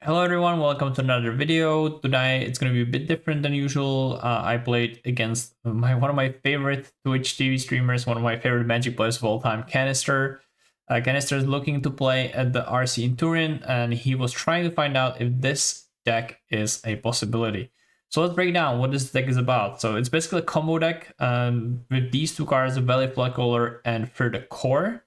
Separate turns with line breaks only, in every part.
Hello everyone, welcome to another video. Today it's going to be a bit different than usual. I played against one of my favorite Twitch TV streamers, one of my favorite Magic players of all time, Kanister. Kanister is looking to play at the RC in Turin, and he was trying to find out if this deck is a possibility. So let's break down what this deck is about. So it's basically a combo deck with these two cards, the Valley Flood Caller and For the Core.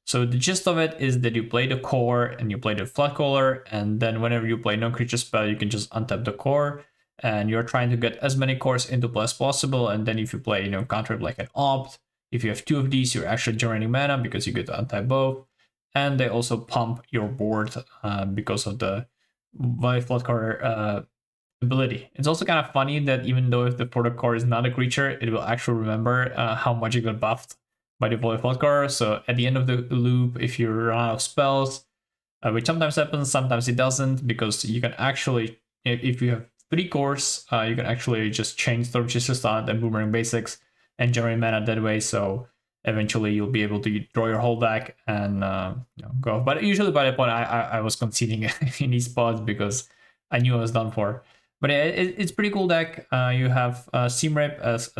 So the gist of it is that you play the core and you play the flood caller, and then whenever you play non-creature spell, you can just untap the core, and you're trying to get as many cores into play as possible. And then if you play, counter like an opt, if you have two of these, you're actually generating mana because you get to untap both, and they also pump your board because of the flood caller ability. It's also kind of funny that even though if the product core is not a creature, it will actually remember how much it got buffed by the void core. So at the end of the loop, if you run out of spells, which sometimes happens, sometimes it doesn't, because you can actually, if you have three cores, you can actually just change Storm Chaser Stunt and Boomerang Basics and generate mana that way. So eventually you'll be able to draw your whole deck and go. But usually by that point, I was conceding in these spots because I knew I was done for. But it's pretty cool deck. You have Seam Rip as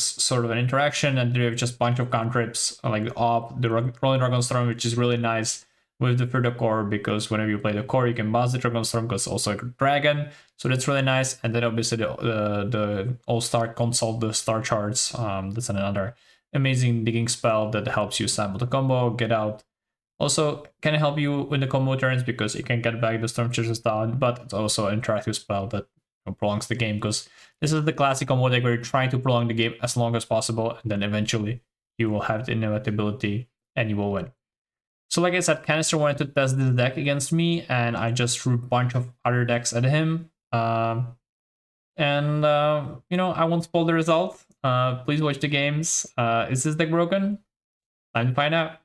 sort of an interaction, and you have just a bunch of cantrips like the Op, the Rolling Dragon Storm, which is really nice with the Fruit Core, because whenever you play the core, you can bounce the Dragon Storm because it's also a dragon. So that's really nice. And then obviously the All-Star Consult, the Star Charts, that's another amazing digging spell that helps you sample the combo, get out. Also can help you with the combo turns because you can get back the Storm Chasers down, but it's also an interactive spell that prolongs the game, because this is the classic combo deck where you're trying to prolong the game as long as possible, and then eventually you will have the inevitability and you will win. So like I said, Kanister wanted to test this deck against me, and I just threw a bunch of other decks at him. I won't spoil the result. Please watch the games. Is this deck broken? Time to find out.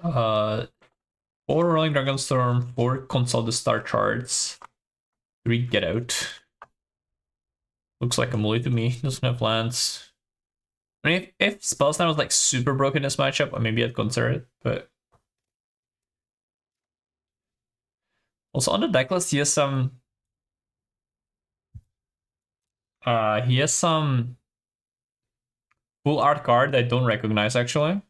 4 Rolling Dragon Storm, 4 Consult the Star Charts, 3 Get Out. Looks like a Muli to me. Doesn't have lands. I mean, if Spellslam was like super broken in this matchup, maybe I'd consider it, but also on the deck list, he has some full art card that I don't recognize actually.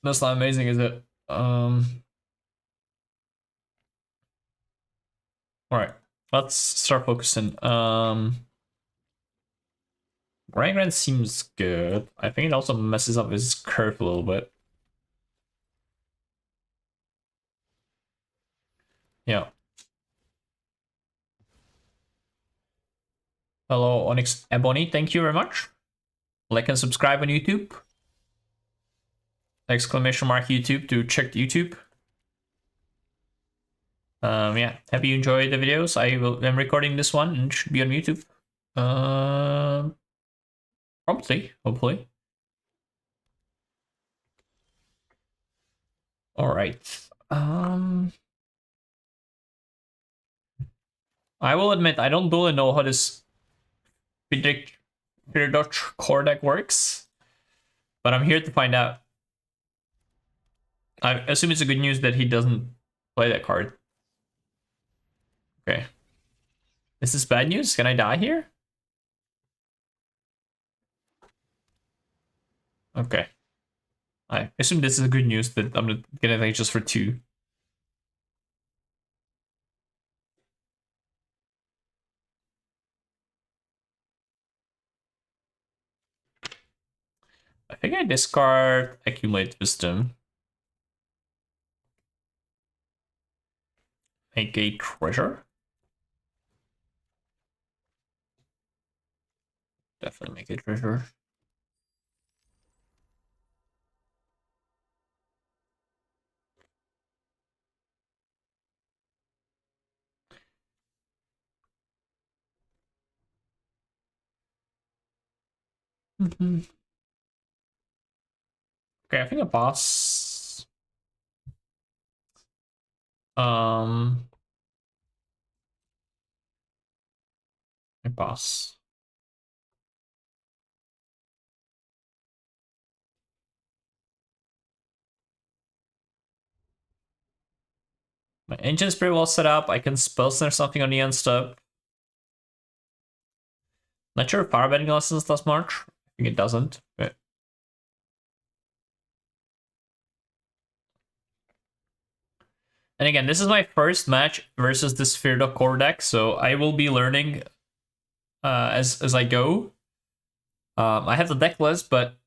That's not amazing, is it? Alright, let's start focusing. Grand seems good. I think it also messes up his curve a little bit. Yeah. Hello, Onyx Ebony. Thank you very much. Like and subscribe on YouTube. Exclamation mark YouTube to check the YouTube. Yeah, hope you enjoy the videos. I'm recording this one and should be on YouTube. Promptly, hopefully. All right. I will admit I don't really know how this Dutch core deck works, but I'm here to find out. I assume it's a good news that he doesn't play that card. Okay. Is this bad news? Can I die here? Okay. I assume this is good news that I'm gonna take just for 2. I think I discard Accumulate Wisdom. Make a treasure. Definitely make a treasure. Okay, I think a boss. A boss. My engine's pretty well set up. I can spell snare something on the end step. Not sure if power bending lessons does much. I think it doesn't. But... And again, this is my first match versus this Fear core deck, so I will be learning as I go. I have the deck list, but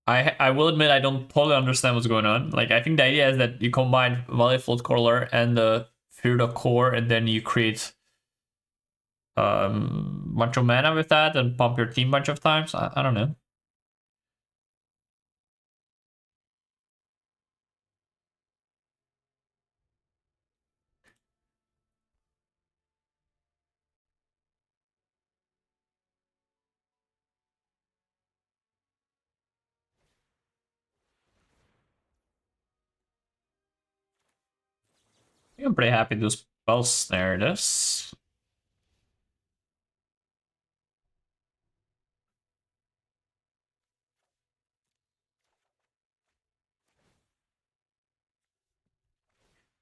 I will admit I don't totally understand what's going on. Like, I think the idea is that you combine Valley Float Crawler and the Fear core, and then you create bunch of mana with that and pump your team a bunch of times. I don't know. I'm pretty happy to spell snare this.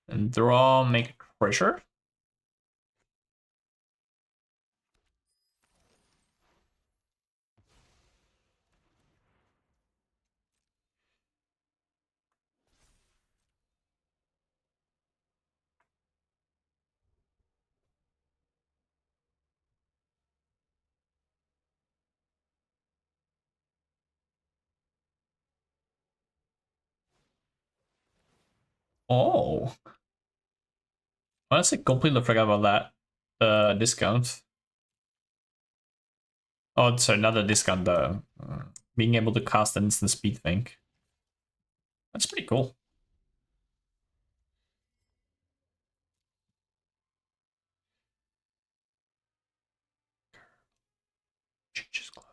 And draw, make pressure. Oh. Honestly, completely forgot about that. The discount. Oh, sorry, not the discount, the being able to cast an instant speed thing. That's pretty cool. Changes clothes.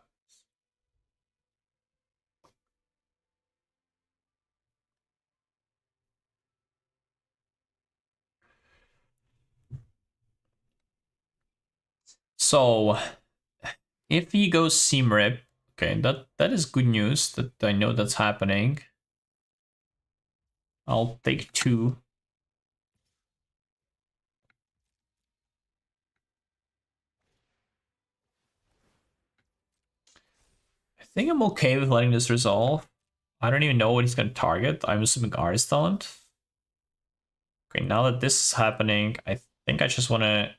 So, if he goes Seam Rip, okay, that is good news that I know that's happening. I'll take 2. I think I'm okay with letting this resolve. I don't even know what he's going to target. I'm assuming Artist Talent. Okay, now that this is happening, I think I just want to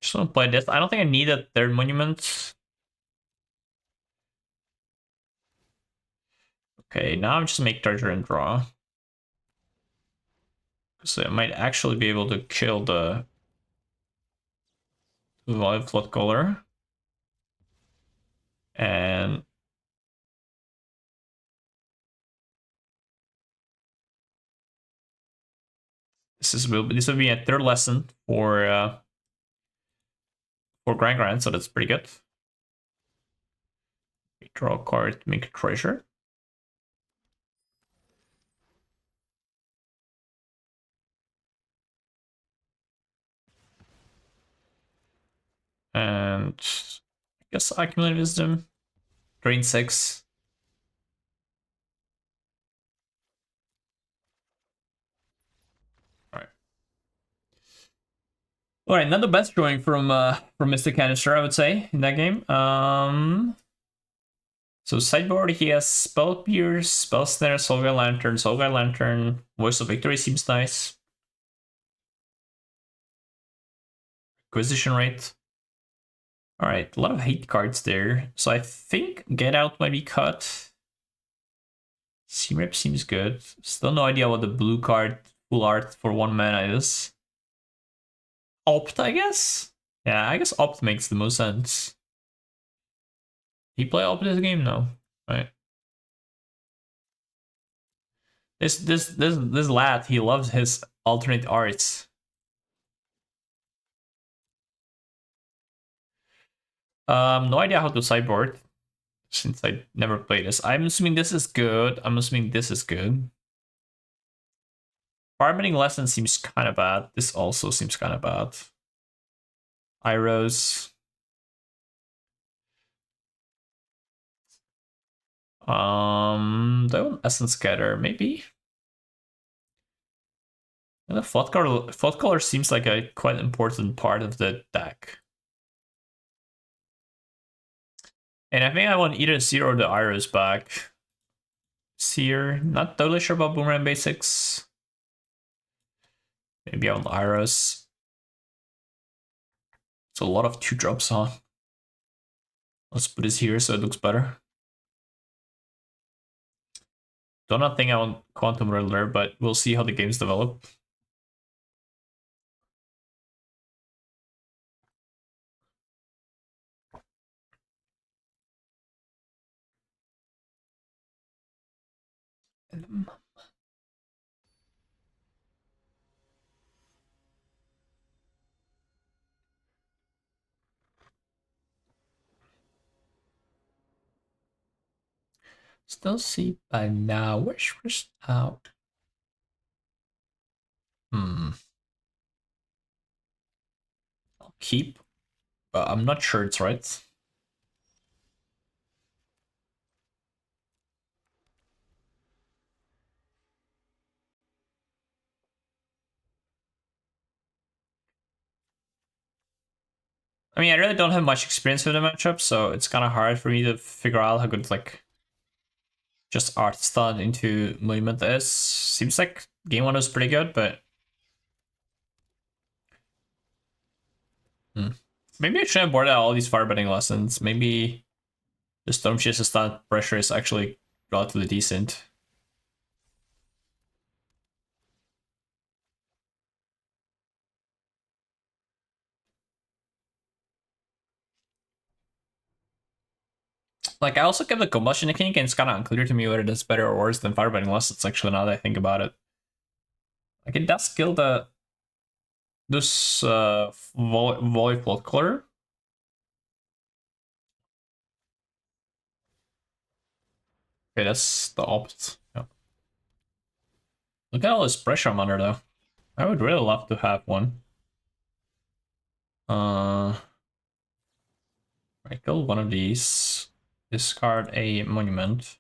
just want to play this. I don't think I need a third monument. Okay, now I'm just make treasure and draw. So I might actually be able to kill the Live Flood Color. And this will be a third lesson for Grand, so that's pretty good. We draw a card to make a treasure. And I guess Accumulate Wisdom. Drain 6. All right, not the best drawing from Mr. Kanister, I would say, in that game. So sideboard, he has Spell Pierce, Spell Snare, Soulguide Lantern, Voice of Victory seems nice. Acquisition Rate. All right, a lot of hate cards there. So I think Get Out might be cut. C-Rep seems good. Still no idea what the blue card full art for 1 mana is. Opt, I guess? Yeah, I guess Opt makes the most sense. He play Opt this game? No. Right. This lad, he loves his alternate arts. No idea how to sideboard since I never played this. I'm assuming this is good. I'm assuming this is good. Farming lesson seems kind of bad. This also seems kind of bad. Iros. Do I want Essence Scatter? Maybe. And the Flood Color seems like a quite important part of the deck. And I think I want either Seer or the Iris back. Seer, not totally sure about Boomerang basics. Maybe I want Iris. It's a lot of 2-drops, huh? Let's put this here so it looks better. Do not think I want Quantum Riddler, but we'll see how the games develop. Still see by now. Where's out? I'll keep, but I'm not sure it's right. I mean, I really don't have much experience with the matchup, so it's kind of hard for me to figure out how good like just art stun into movement is. Seems like game one was pretty good, but maybe I shouldn't board out all these firebending lessons. Maybe the Storm Chase stun pressure is actually relatively decent. Like, I also kept the Combustion Technique, and it's kind of unclear to me whether it's better or worse than firebending lessons, actually, now that I think about it. Like, it does kill the this volley float color. Okay, that's the opposite. Yeah. Look at all this pressure I'm under, though. I would really love to have one. I kill one of these. Discard a monument.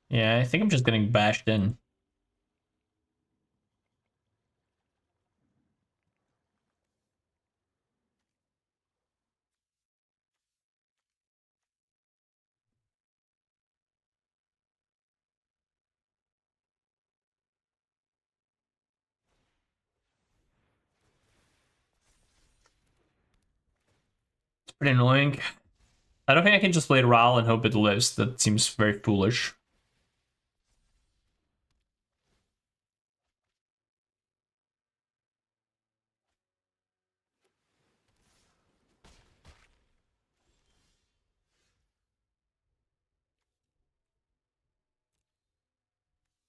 Yeah, I think I'm just getting bashed in. It's pretty annoying. I don't think I can just play Ral and hope it lives. That seems very foolish.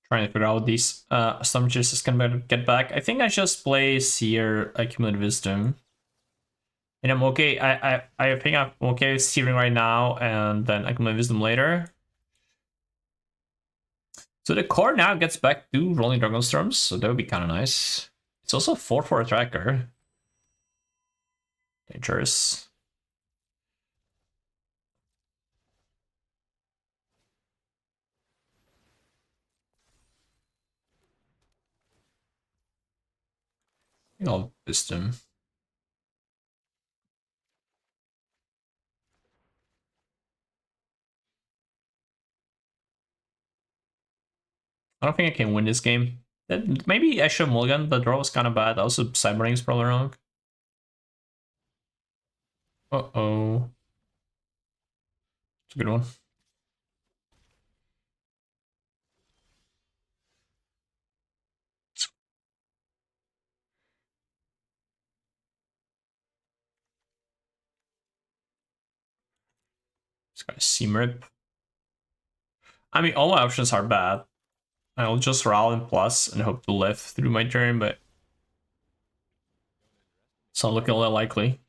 Trying to figure out these assumptions is gonna get back. I think I just play Seer Accumulated Wisdom. And I'm okay. I think I'm okay with Searing right now, and then Accumulated Wisdom later. So the core now gets back to Rolling Dragon Storms, so that would be kind of nice. It's also 4 for a tracker. Dangerous. You know, Wisdom. I don't think I can win this game. Maybe I should mulligan. The draw was kind of bad. Also, Cybering is probably wrong. Uh-oh. It's a good one. This guy's Seam Rip. I mean, all my options are bad. I'll just Ral in plus and hope to live through my turn, but it's not looking all that likely.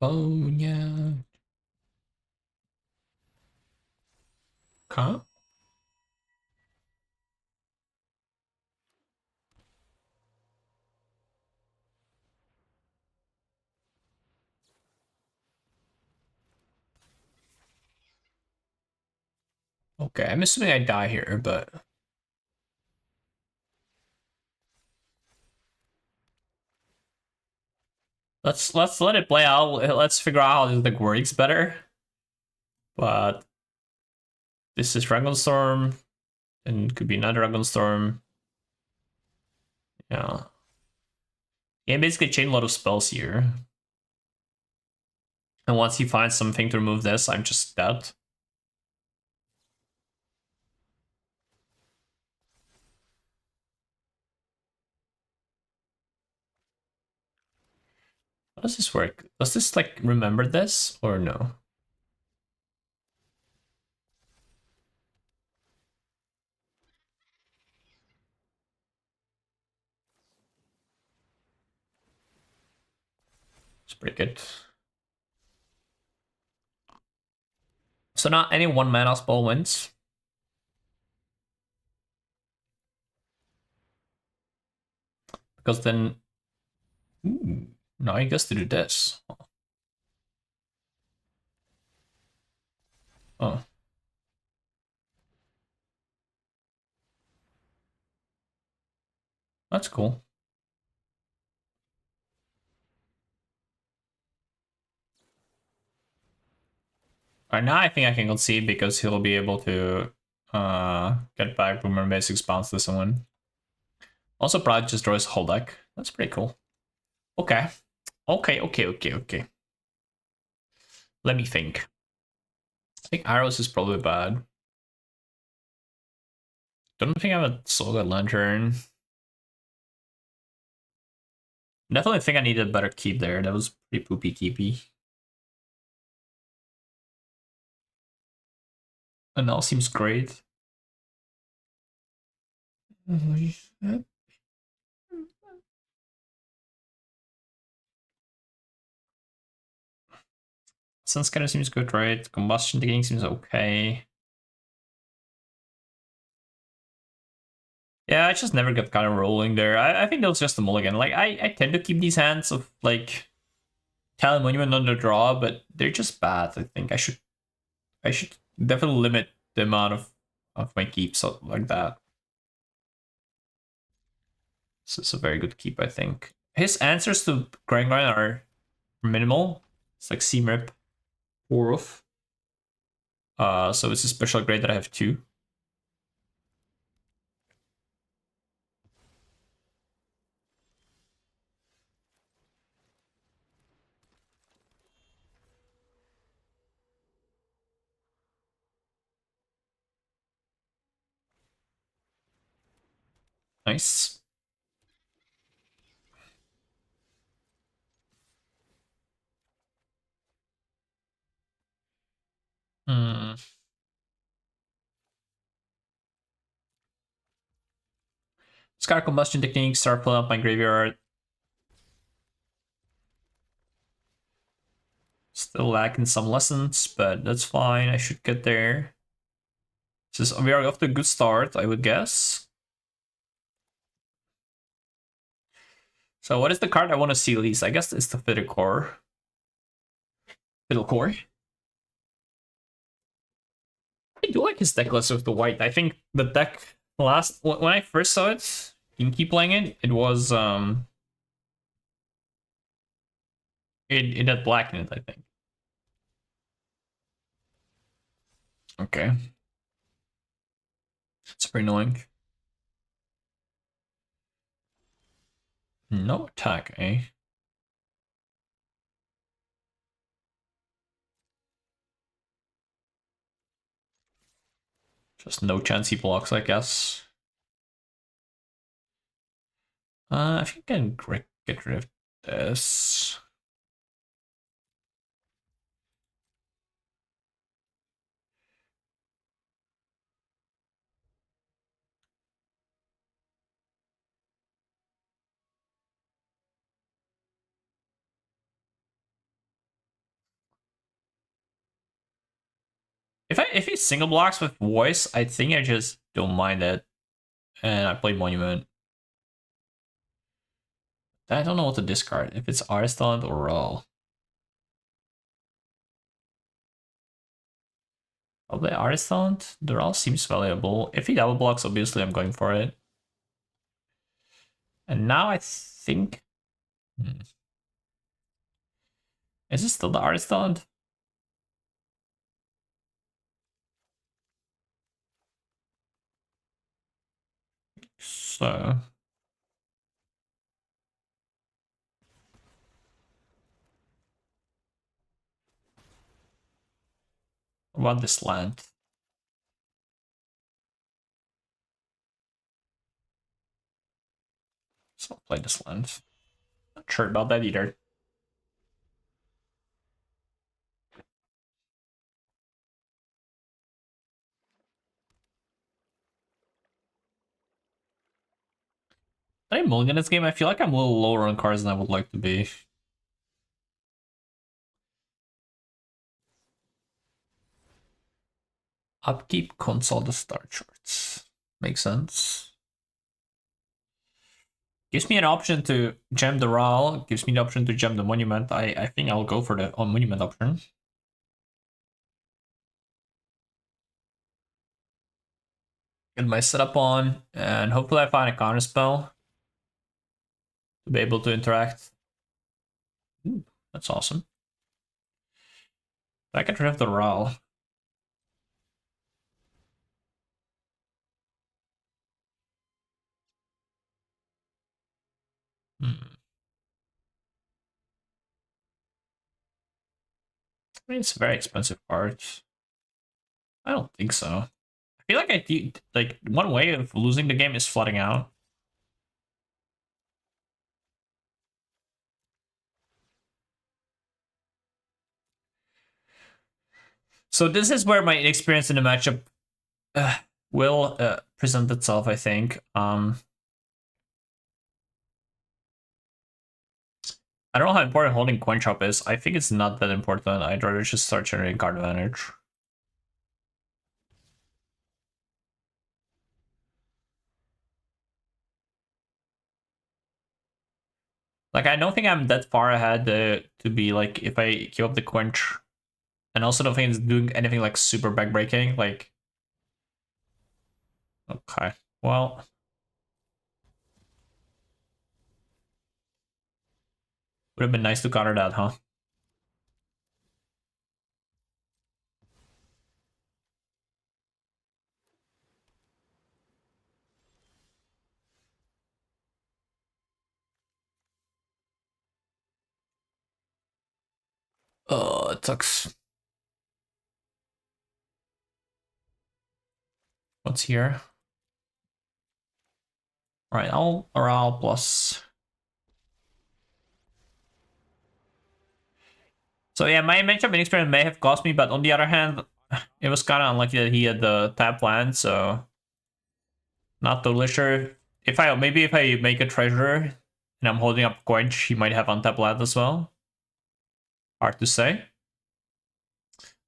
California. Huh? Okay, I'm assuming I die here, but let's let it play out. Let's figure out how this thing works better. But this is Dragon Storm, and could be another Dragon Storm. Yeah. Yeah, basically chain a lot of spells here. And once he finds something to remove this, I'm just dead. How does this work? Does this like remember this or no? It's pretty good. So not any one mana spell wins. Because then now he gets to do this. Oh. That's cool. Alright, now I think I can concede because he'll be able to get back Boomer Basics bounce this one. Also probably just draws whole deck. That's pretty cool. Okay. Okay. Let me think. I think Arrows is probably bad. Don't think I have a Soul Lantern. Definitely think I needed a better keep there. That was pretty poopy keepy. And now seems great. Sense kind of seems good, right? Combustion taking seems okay. Yeah, I just never got kind of rolling there. I think that was just a mulligan. Like, I tend to keep these hands of, like, Talon Monument on the draw, but they're just bad, I think. I should definitely limit the amount of my keeps like that. This is a very good keep, I think. His answers to Grand are minimal. It's like Seamrip, Oruf. So it's a special grade that I have two. Nice. Hmm. Scar Combustion Technique, start pulling up my graveyard. Still lacking some lessons, but that's fine. I should get there. We are off to a good start, I would guess. So what is the card I want to see least? I guess it's the Fiddle Core. Fiddle Core. I do like his deck list with the white. I think the deck when I first saw it, you can keep playing it. It was it had black in it, I think. Okay. It's pretty annoying. No attack, eh? Just no chance he blocks, I guess. I think I can get rid of this. If he single blocks with voice, I think I just don't mind it. And I play Monument. I don't know what to discard. If it's Artist Talent or Raw. Probably Artist Talent. The Raw seems valuable. If he double blocks, obviously I'm going for it. And now I think... Is this still the Artist Talent? So... What about this land? So I'll play this land. Not sure about that either. Did I mulligan this game? I feel like I'm a little lower on cards than I would like to be. Upkeep, console the start charts. Makes sense. Gives me an option to gem the Ral. Gives me the option to gem the Monument. I think I'll go for the Monument option. Get my setup on, and hopefully I find a counter spell to be able to interact. Ooh, that's awesome. I can rid of the Ral. I mean, it's a very expensive card. I don't think so. I feel like like one way of losing the game is flooding out. So this is where my inexperience in the matchup will present itself, I think. I don't know how important holding coin chop is. I think it's not that important. I'd rather just start generating card advantage. Like, I don't think I'm that far ahead to be like, if I give up the quench, and also don't think it's doing anything like super backbreaking. Like, okay, well, would have been nice to counter that, huh? Oh, it sucks. What's here? All right, I'll plus. So yeah, my matchup inexperience may have cost me, but on the other hand, it was kind of unlucky that he had the tap land, so not totally sure. If I make a treasure and I'm holding up coin, he might have untap land as well. Hard to say.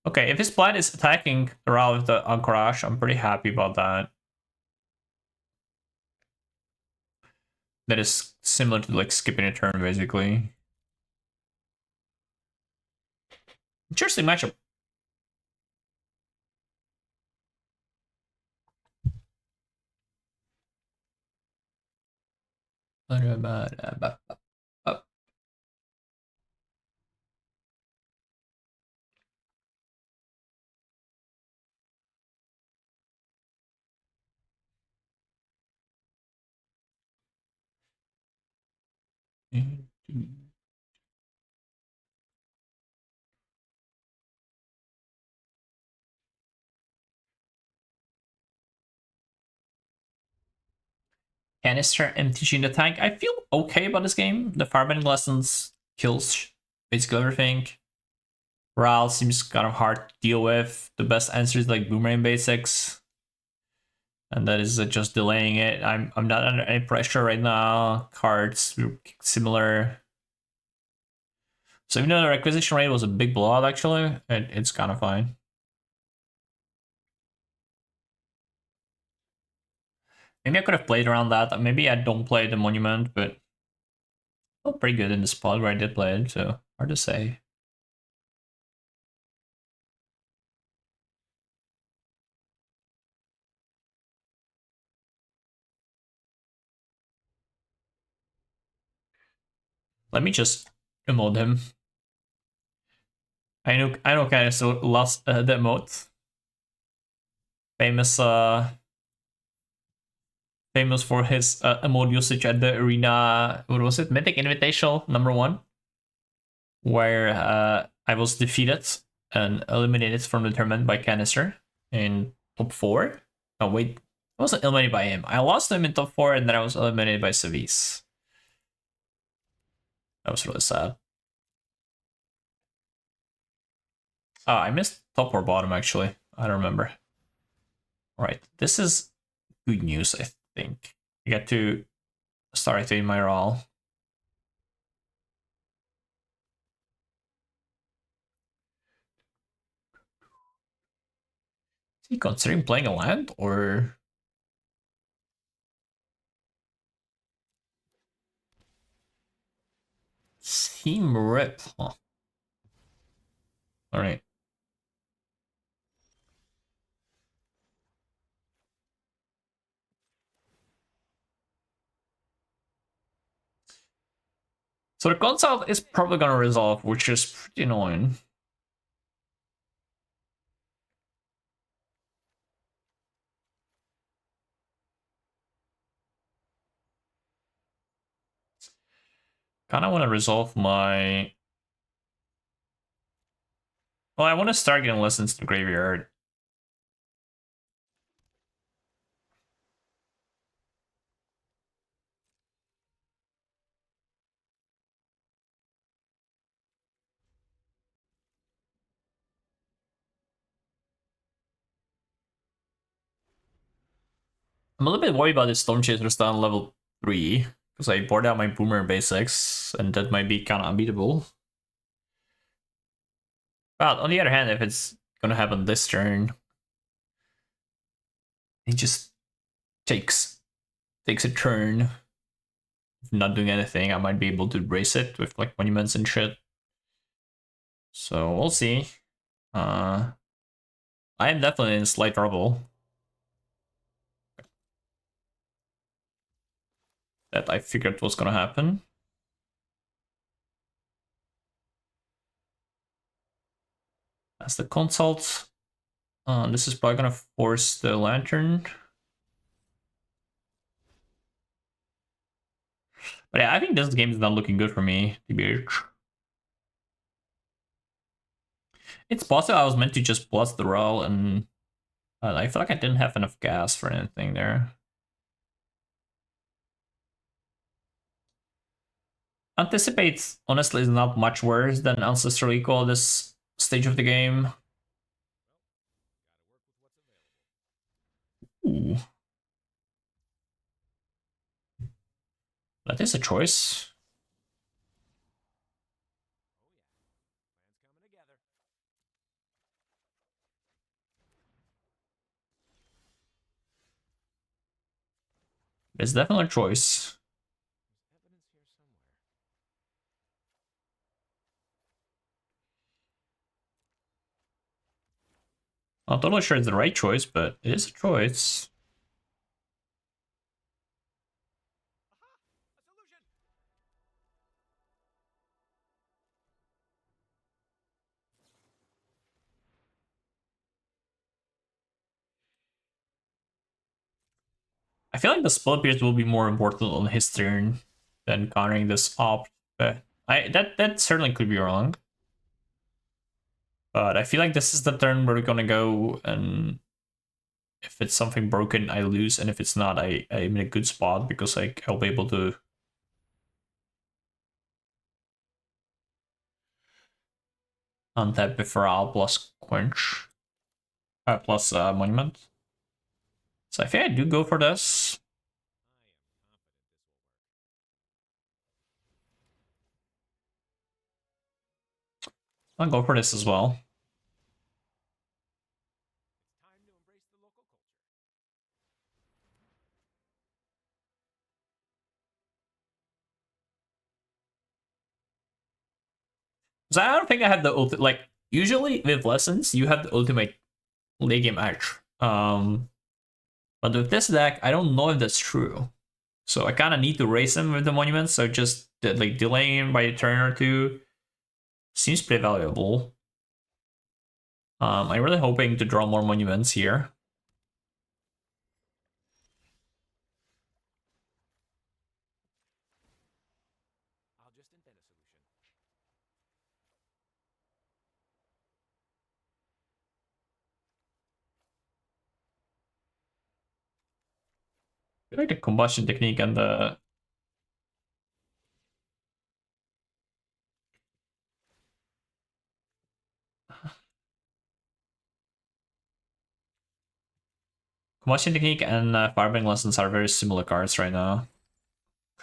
Okay, if his plan is attacking Ral with the Anchorage, I'm pretty happy about that. That is similar to like skipping a turn, basically. Interesting matchup. Kanister MTG in the tank. I feel okay about this game. The Firebending Lessons kills basically everything. Ral seems kind of hard to deal with. The best answer is like Boomerang Basics. And that is just delaying it. I'm not under any pressure right now. Cards similar. So even though the requisition rate was a big blowout, actually, it's kind of fine. Maybe I could have played around that. Maybe I don't play the monument, but I felt pretty good in the spot where I did play it, so hard to say. Let me just emote him. I know Kanister lost the emote. Famous famous for his emote usage at the arena, what was it? Mythic Invitational #1, where I was defeated and eliminated from the tournament by Kanister in top 4. Oh wait, I wasn't eliminated by him. I lost him in top 4 and then I was eliminated by Savis. That was really sad. I missed top or bottom actually. I don't remember. Right, this is good news, I think. I get to start activating my role. Is he considering playing a land or? Team Rip, huh? Alright. So the console is probably gonna resolve, which is pretty annoying. Kinda wanna resolve my... Well, I wanna start getting lessons to Graveyard. I'm a little bit worried about this Storm Chaser down level 3, because I bored out my Boomer basics, and that might be kinda unbeatable. But on the other hand, if it's gonna happen this turn, he just takes a turn not doing anything. I might be able to brace it with like monuments and shit. So we'll see. I am definitely in slight trouble. That I figured was gonna happen. As the consult. This is probably gonna force the lantern. But yeah, I think this game is not looking good for me, TBH. It's possible I was meant to just plus the roll, and I feel like I didn't have enough gas for anything there. Anticipates, honestly, is not much worse than Ancestral Equal at this stage of the game. Ooh. That is a choice. It's definitely a choice. Not totally sure it's the right choice, but it is a choice. I feel like the spell pierce will be more important on his turn than countering this opt. But that certainly could be wrong. But I feel like this is the turn where we're gonna go, and if it's something broken, I lose, and if it's not, I'm in a good spot because like I'll be able to untap Bifral plus Quench, plus Monument. So I think I do go for this. I'll go for this as well. So I don't think I have the ultimate. Like usually with lessons, you have the ultimate late game edge. But with this deck, I don't know if that's true. So I kind of need to raise him with the monuments. So just like delaying him by a turn or two seems pretty valuable. I'm really hoping to draw more monuments here. I feel like the combustion technique and the combustion technique and firebending lessons are very similar cards right now.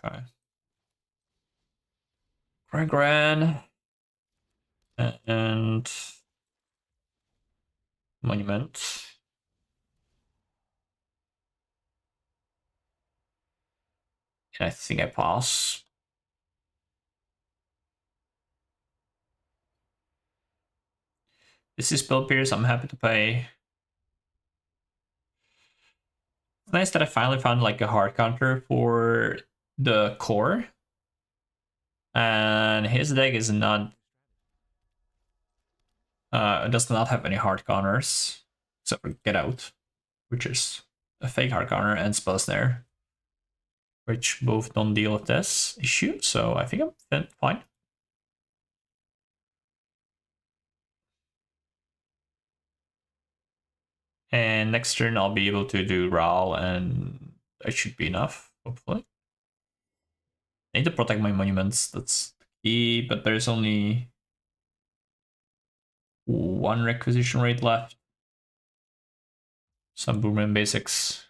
Okay. Gran and monument. And I think I pass. This is Spell Pierce. I'm happy to pay. It's nice that I finally found like a hard counter for the core. And his deck is not does not have any hard counters. Except for Get Out, which is a fake hard counter, and Spell Snare, which both don't deal with this issue. So I think I'm fine. And next turn I'll be able to do Ral, and that should be enough, hopefully. I need to protect my monuments, that's the key, but there's only one requisition rate left. Some Boomerang basics.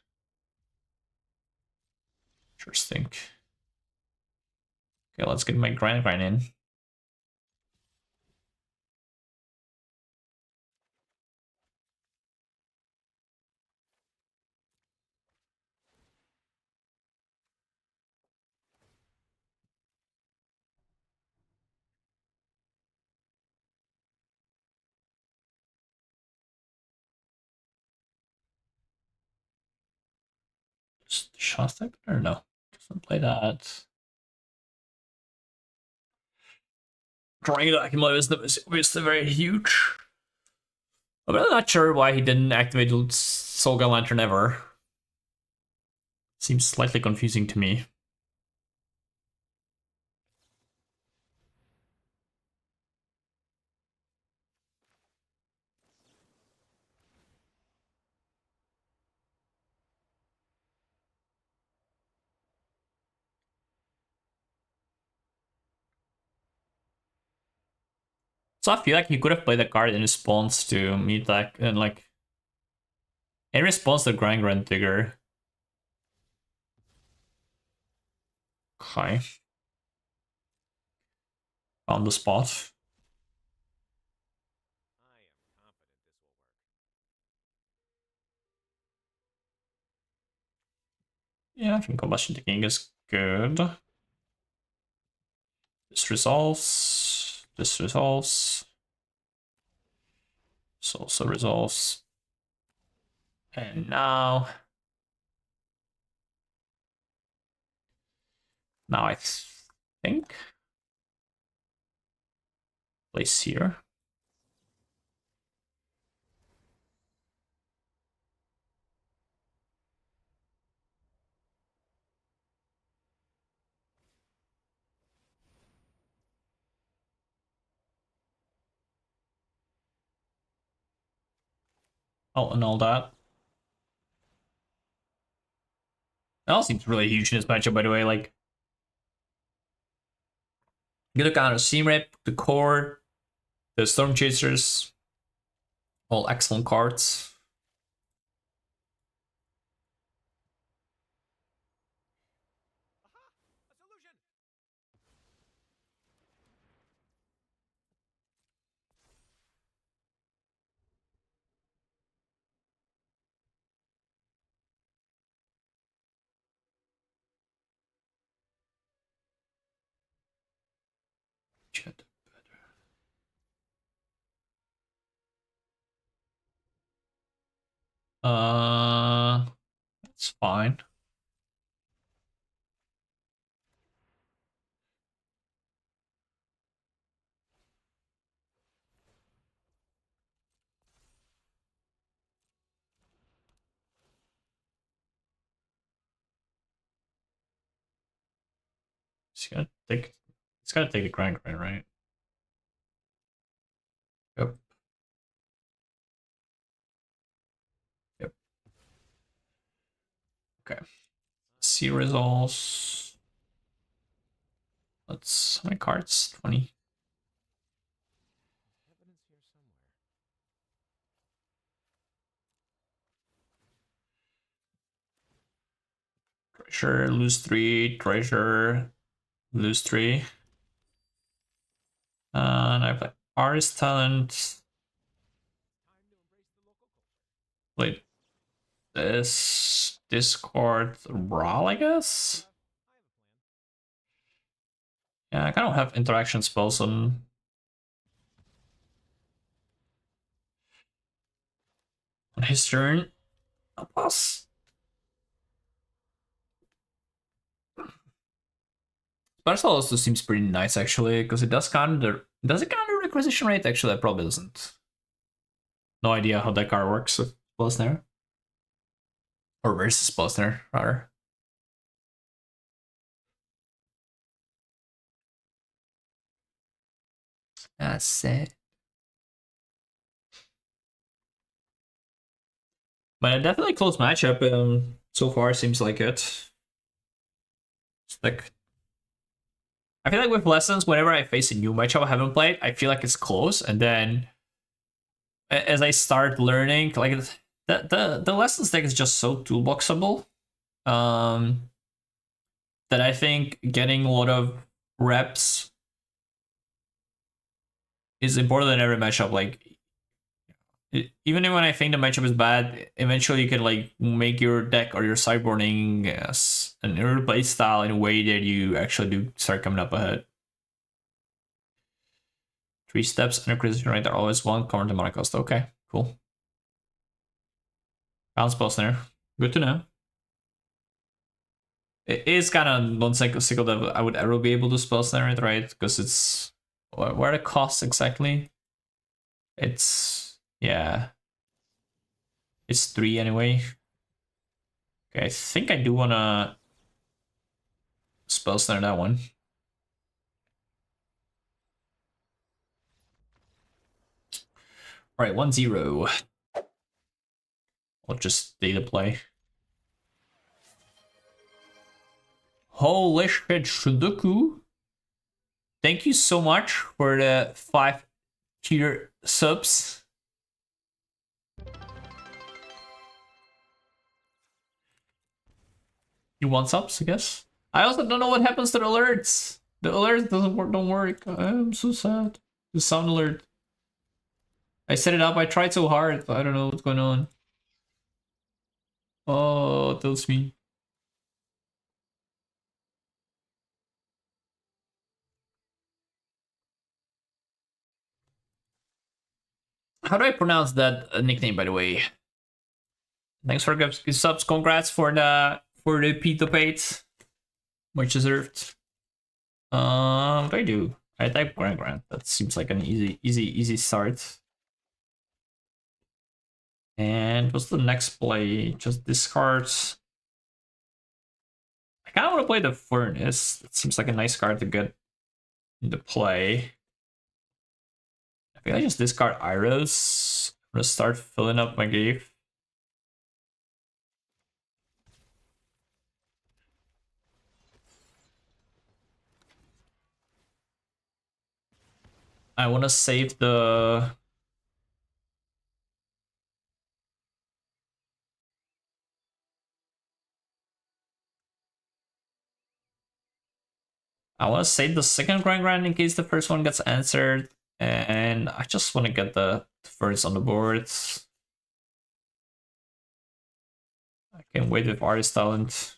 Interesting. Okay, let's get my grind in. Just shot type or no? Doesn't play that. Drawing the accumulator is obviously very huge. I'm really not sure why he didn't activate Solga Lantern ever. Seems slightly confusing to me. So I feel like he could have played a card in response to me attack and like in response to Grand Trigger. Okay. Found the spot. Yeah, I think combustion technique is good. This resolves. This resolves. This also resolves. And now I think place here. Oh, and all that. That all seems really huge in this matchup, by the way. Like, you look at the Seam Rip, the Core, the Storm Chasers, all excellent cards. It's fine. It's gotta take the grind, right? Yep. Yep. Okay. See results. Let's how many cards? 20. Treasure, lose 3, treasure, lose 3. And I play artist talent. Play this Discord Brawl, I guess. Yeah, I kind of have interaction spells on his turn. I'll pass. Sparcel also seems pretty nice actually, because it does counter. Does it counter requisition rate? Actually, that probably doesn't. No idea how that card works with Spellsnare. Or versus Spellsnare, rather. That's it. But a definitely close matchup. So far seems like it. It's like I feel like with lessons, whenever I face a new matchup I haven't played, I feel like it's close, and then as I start learning, like the lessons deck is just so toolboxable, that I think getting a lot of reps is important in every matchup. Like even when I think the matchup is bad, eventually you can like make your deck or your sideboarding as an early play style in a way that you actually do start coming up ahead. 3 steps and acquisition rate are always 1 current mana cost. Okay, cool. Bounce spell snare. Good to know. It is kind of nonsensical that I would ever be able to spell snare it, right? Because it's what are the costs exactly? It's yeah. It's 3 anyway. Okay, I think I do wanna spell snare that one. Alright, 1-0. I'll just data play. Holy shit, Shudoku. Thank you so much for the 5 tier subs. You want subs, I guess? I also don't know what happens to the alerts. The alerts don't work. I'm so sad. The sound alert. I set it up. I tried so hard. I don't know what's going on. Oh, it tells me. How do I pronounce that nickname, by the way? Thanks for the subs. Congrats for the Pito Pate. Much deserved. What do I do? I type Grant. That seems like an easy start. And what's the next play? Just discards. I kind of want to play the Furnace. It seems like a nice card to get into play. I think I just discard Iros. I'm gonna start filling up my grave. I want to save the... I want to save the second Grand in case the first one gets answered. And I just want to get the first on the board. I can wait with Artist Talent.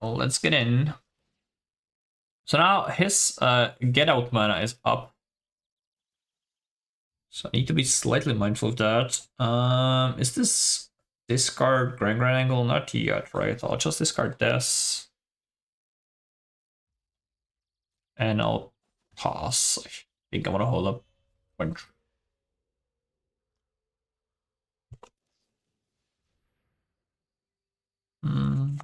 Well, let's get in. So now his get out mana is up. So I need to be slightly mindful of that. Is this discard Grand Angle? Not yet, right? I'll just discard this. And I'll pass. I think I want to hold up punch. Hmm.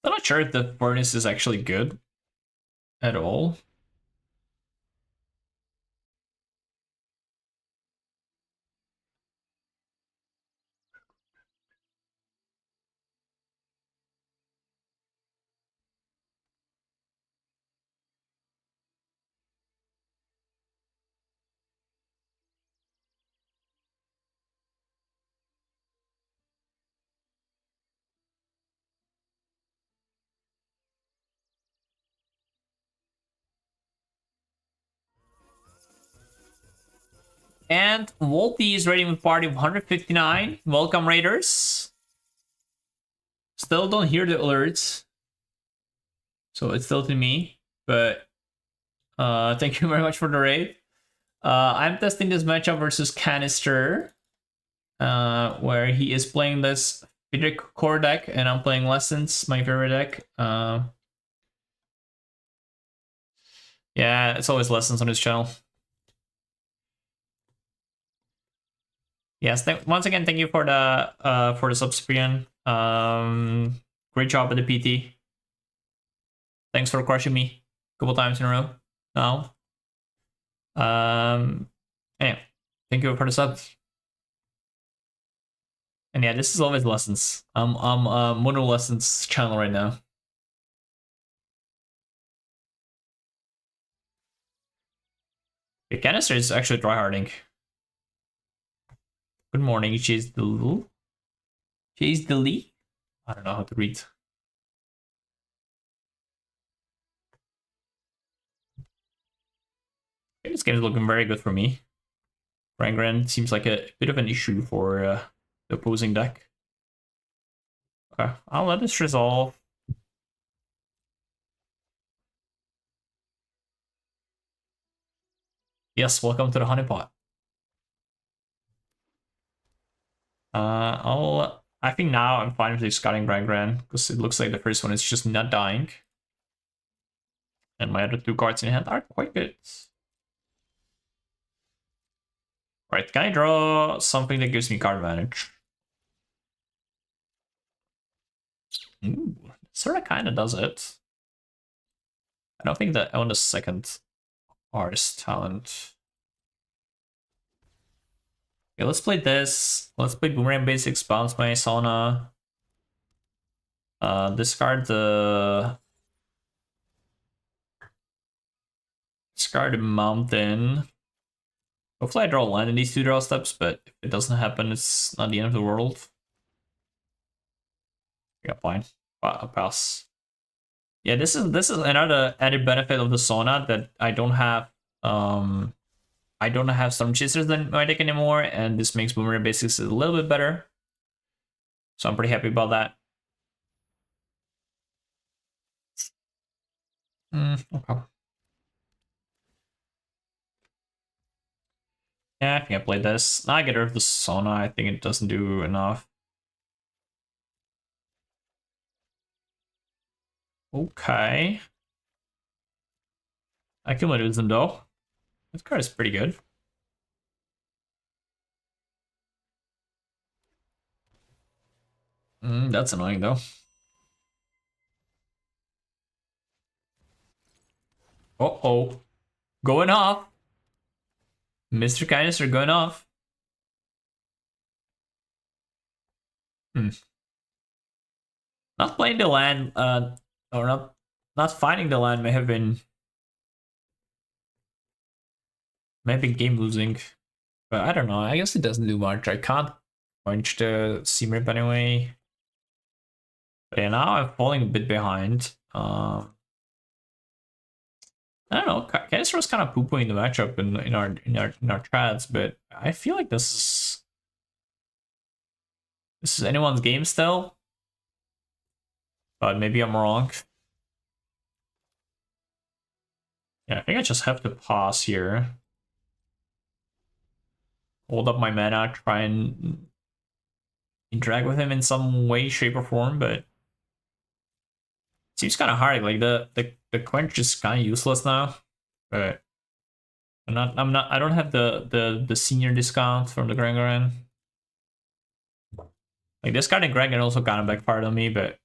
I'm not sure if the furnace is actually good at all. And Volty is raiding with party of 159. Welcome, Raiders. Still don't hear the alerts. So it's still to me. But thank you very much for the raid. I'm testing this matchup versus Kanister. Where he is playing this Pidric core deck, and I'm playing Lessons, my favorite deck. Yeah, it's always Lessons on this channel. Yes, once again, thank you for the subscription. Great job at the PT. Thanks for crushing me a couple times in a row now. Anyway, thank you for the sub. And yeah, this is always Lessons. I'm Mono Lessons channel right now. The Kanister is actually tryharding. Good morning, Chase the Chase the Lee? I don't know how to read. Okay, this game is looking very good for me. Grand seems like a bit of an issue for the opposing deck. Okay, I'll let this resolve. Yes, welcome to the honeypot. I think now I'm fine with discarding Grand because it looks like the first one is just not dying. And my other two cards in hand are quite good. Right, can I draw something that gives me card advantage? Ooh, sort of kind of does it. I don't think that I want a second artist talent. Okay, let's play this. Let's play Boomerang Basics, bounce my Sauna. Discard the Mountain. Hopefully I draw land in these two draw steps, but if it doesn't happen, it's not the end of the world. Yeah, fine. I'll pass. Yeah, this is another added benefit of the Sauna that I don't have. I don't have Storm Chasers in my deck anymore, and this makes Boomerang Basics a little bit better. So I'm pretty happy about that. Okay. Yeah, I think I played this. Now I get rid of the Sauna. I think it doesn't do enough. Okay. I can lose them though. This card is pretty good. That's annoying though. Uh-oh. Going off. Mr. Kanister going off. Not playing the land, or not finding the land may have been game losing. But I don't know. I guess it doesn't do much. I can't punch the Seam Rip anyway. But yeah, now I'm falling a bit behind. I don't know. Kanister was kind of poo-pooing the matchup in our chats, but I feel like this is anyone's game still. But maybe I'm wrong. Yeah, I think I just have to pause here. Hold up my mana, try and interact with him in some way, shape, or form, but it seems kind of hard. Like the quench is kind of useless now. But I don't have the senior discount from the Grangaran. Like this card in Grangaran also kind of backfired on me, but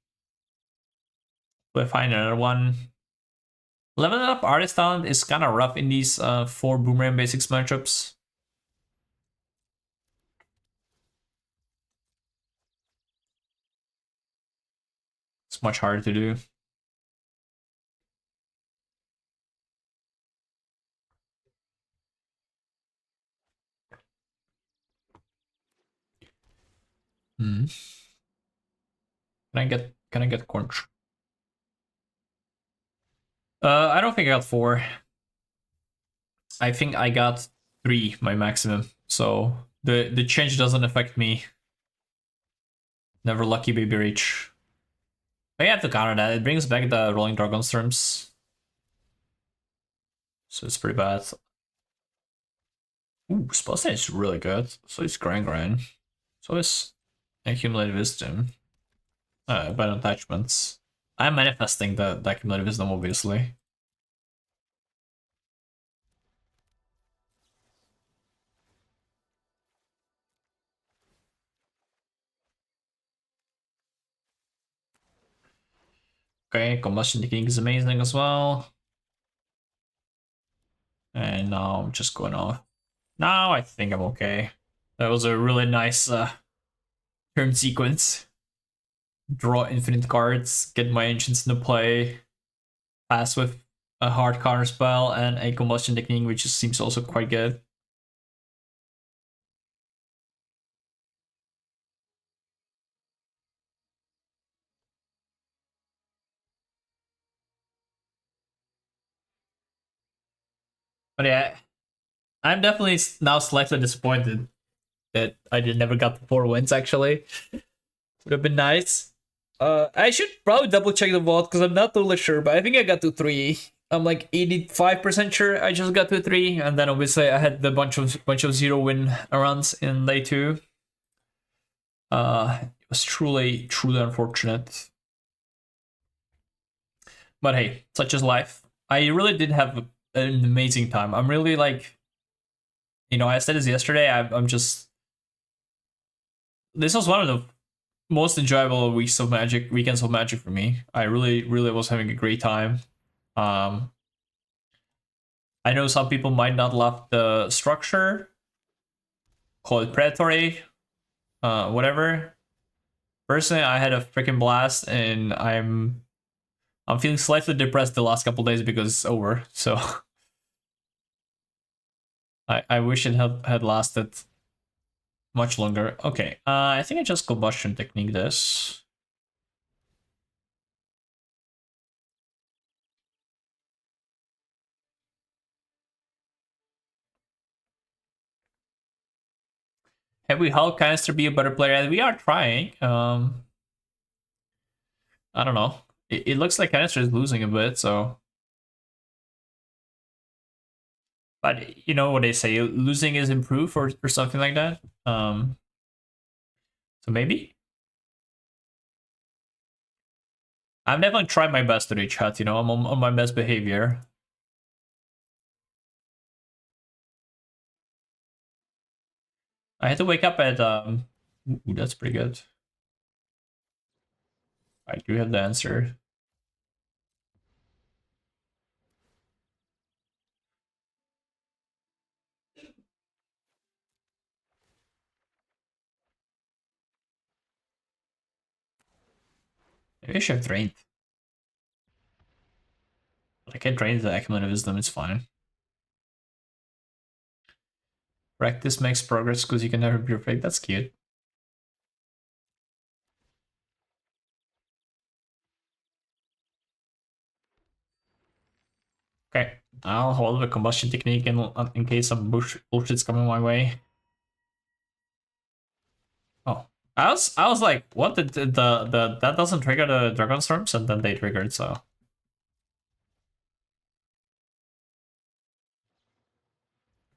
we'll find another one. Leveling up Artist Talent is kind of rough in these 4 Boomerang Basics matchups. It's much harder to do. Hmm. Can I get Quench? I don't think I got 4. I think I got 3, my maximum. So the change doesn't affect me. Never lucky baby reach. I have to counter that. It brings back the Rolling Dragon's terms. So it's pretty bad. Ooh, Spell Stain is really good. So it's Gran. So it's Accumulated Wisdom. Bad attachments. I'm manifesting the Accumulated Wisdom, obviously. Okay, Combustion Technique is amazing as well. And now I'm just going off. Now I think I'm okay. That was a really nice turn sequence. Draw infinite cards, get my ancients into play, pass with a hard counter spell and a combustion technique, which seems also quite good. But yeah, I'm definitely now slightly disappointed that I never got the 4 wins. Actually, would have been nice. I should probably double check the vault because I'm not totally sure, but I think I got to 3. I'm like 85% sure I just got to 3, and then obviously I had the bunch of 0 win runs in day 2. It was truly unfortunate. But hey, such is life. I really did have an amazing time. I'm really like, I said this yesterday. I'm just. This was one of the most enjoyable weekends of Magic for me. I really was having a great time. Um, I know some people might not love the structure, call it predatory, whatever. Personally, I had a freaking blast, and I'm feeling slightly depressed the last couple days because it's over. So I wish it had lasted much longer. Okay, I think I just combustion technique this. Have we helped Kanister be a better player? We are trying. I don't know. It looks like Kanister is losing a bit, so. But you know what they say, losing is improve or something like that. So maybe I'm definitely trying my best to reach Hut. I'm on my best behavior. I had to wake up at Ooh, that's pretty good. I do have the answer. Maybe I should have drained. But I can drain the Acumen of Wisdom, it's fine. Practice makes progress because you can never be perfect. That's cute. Okay. I'll hold the combustion technique in case some bullshit's coming my way. Oh, I was like, what? The that doesn't trigger the dragon storms, and then they triggered. So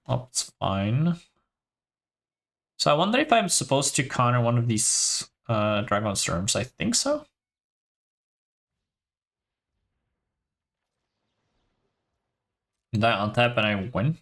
oh, it's fine. So I wonder if I'm supposed to counter one of these dragon storms. I think so. And I untap and I win.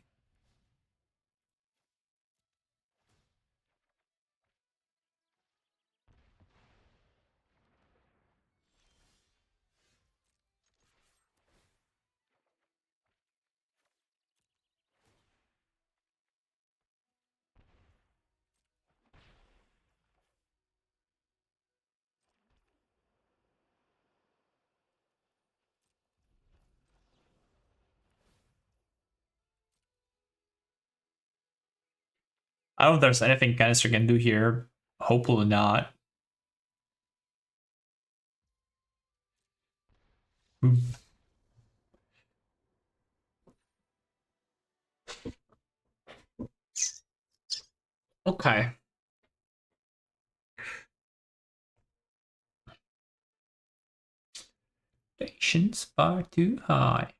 I don't know if there's anything Kanister can do here. Hopefully not. Okay. Patience far too high.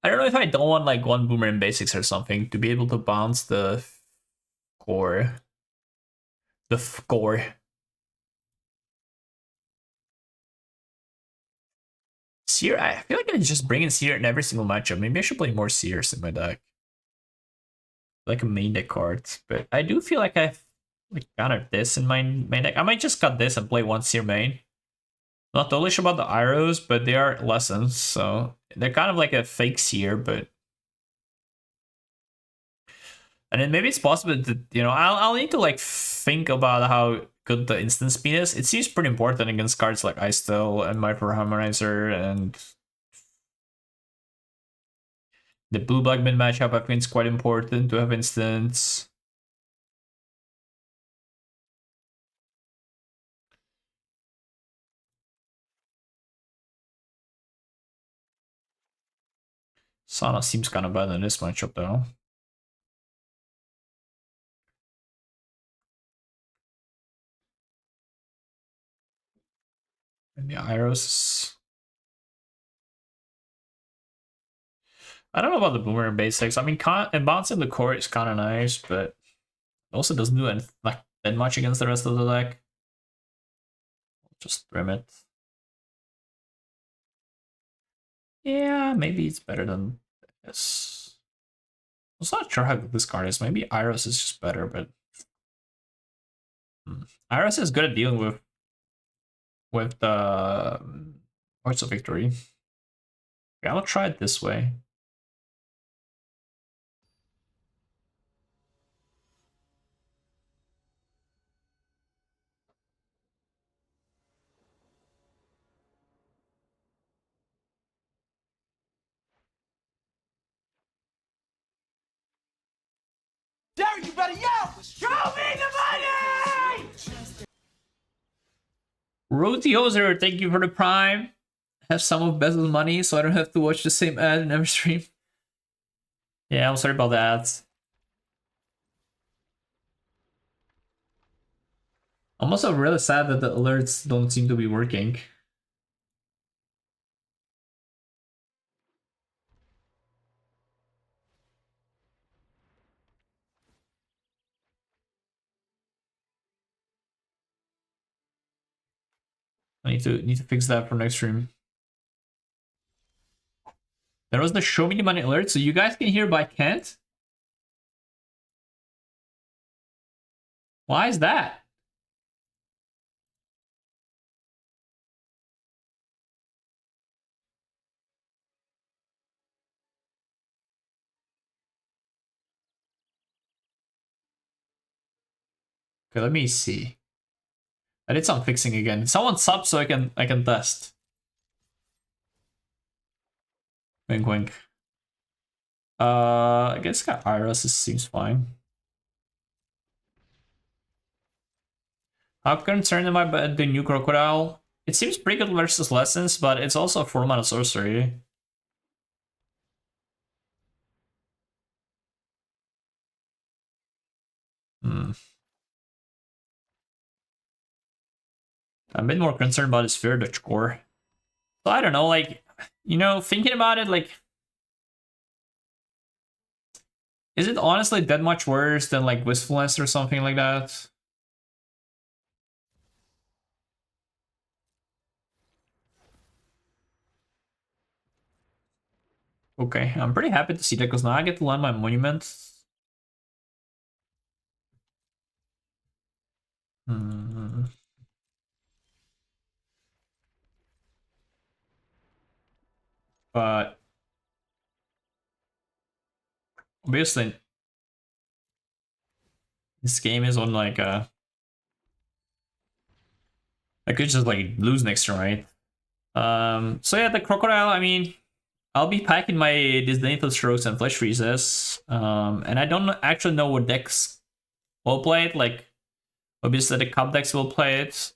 I don't know if I don't want like one boomer in basics or something to be able to bounce the core. The core. Seer, I feel like I just bring in Seer in every single matchup. Maybe I should play more Seers in my deck. Like a main deck card. But I do feel like I've like countered this in my main deck. I might just cut this and play one Seer main. Not totally sure about the arrows, but they are lessons, so they're kind of like a fake Seer, but and then maybe it's possible that, you know, I'll need to like think about how good the instant speed is. It seems pretty important against cards like Ice Still and Micro Harmonizer, and the blue black min matchup I think is quite important to have instants. Sana seems kind of bad in this matchup though. And the Iros. I don't know about the boomer and basics. I mean, and bouncing the core is kind of nice, but it also doesn't do anything like that much against the rest of the deck. Just trim it. Yeah, maybe it's better than this. I'm not sure how good this card is. Maybe Iris is just better, but Iris is good at dealing with the Hearts of Victory. Okay, I'll try it this way.
Dare you better yell! Show me the money!
Rosie Hoser, thank you for the prime. Have some of Bezel's money so I don't have to watch the same ad in every stream. Yeah, I'm sorry about that. I'm also really sad that the alerts don't seem to be working. I need to fix that for next stream. There was the show me the money alert, so you guys can hear but I can't? Why is that? Okay, let me see. I did some fixing again. Someone sub so I can test. Wink wink. I guess got Iris seems fine. How concerned am I about the new crocodile? It seems pretty good versus Lessons, but it's also a 4-mana sorcery. Hmm. I'm a bit more concerned about his Fear Dutch core. So I don't know, like, you know, thinking about it, like, is it honestly that much worse than like Wistfulness or something like that? Okay, I'm pretty happy to see that because now I get to land my monument. Hmm. But obviously, this game is on like I could just like lose next turn, right? So yeah, the Crocodile, I mean, I'll be packing my Disdainful Strokes and Flesh Freezes. And I don't actually know what decks will play it. Like, obviously the Cup decks will play it.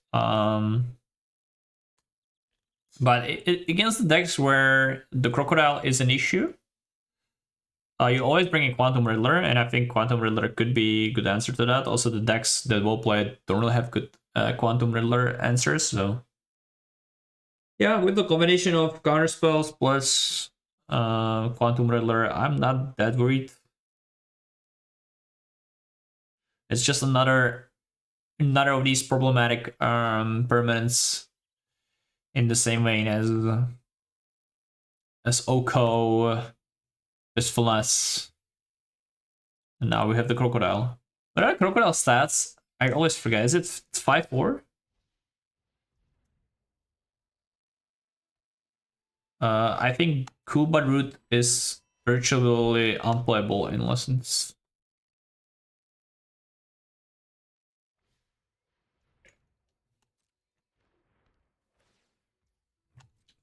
But against the decks where the Crocodile is an issue, you always bring in Quantum Riddler, and I think Quantum Riddler could be a good answer to that. Also, the decks that will play it don't really have good Quantum Riddler answers, so yeah, with the combination of counter spells plus Quantum Riddler, I'm not that worried. It's just another of these problematic permanents in the same vein as Oko, as Falas, and now we have the Crocodile. What are Crocodile stats? I always forget. Is it 5/4? I think Kuba Root is virtually unplayable in Lessons.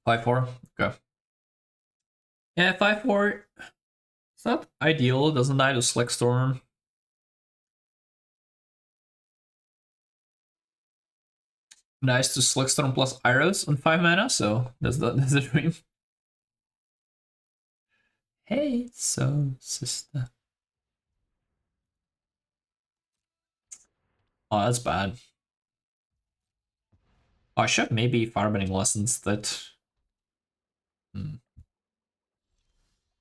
Five four. Okay. Yeah, 5/4. It's not ideal. It doesn't die to Slick Storm. Nice to Slick Storm plus Iros on 5 mana, so that's the dream. Hey, so sister. Oh, that's bad. Oh, I should maybe Firebending Lessons that.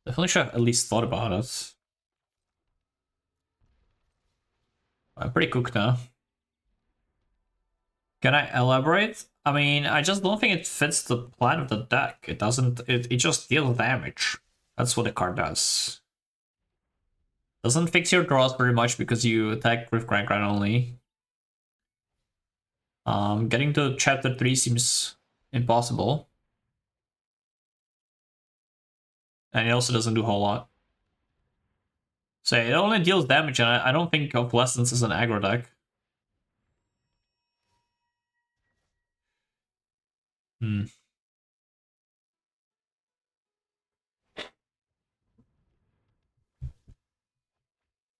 Definitely should have at least thought about it. I'm pretty cooked now. Can I elaborate? I mean, I just don't think it fits the plan of the deck. It doesn't. It just deals damage. That's what the card does. Doesn't fix your draws very much because you attack with Grand only. Getting to chapter 3 seems impossible. And it also doesn't do a whole lot. So it only deals damage, and I don't think of Lessons as an aggro deck.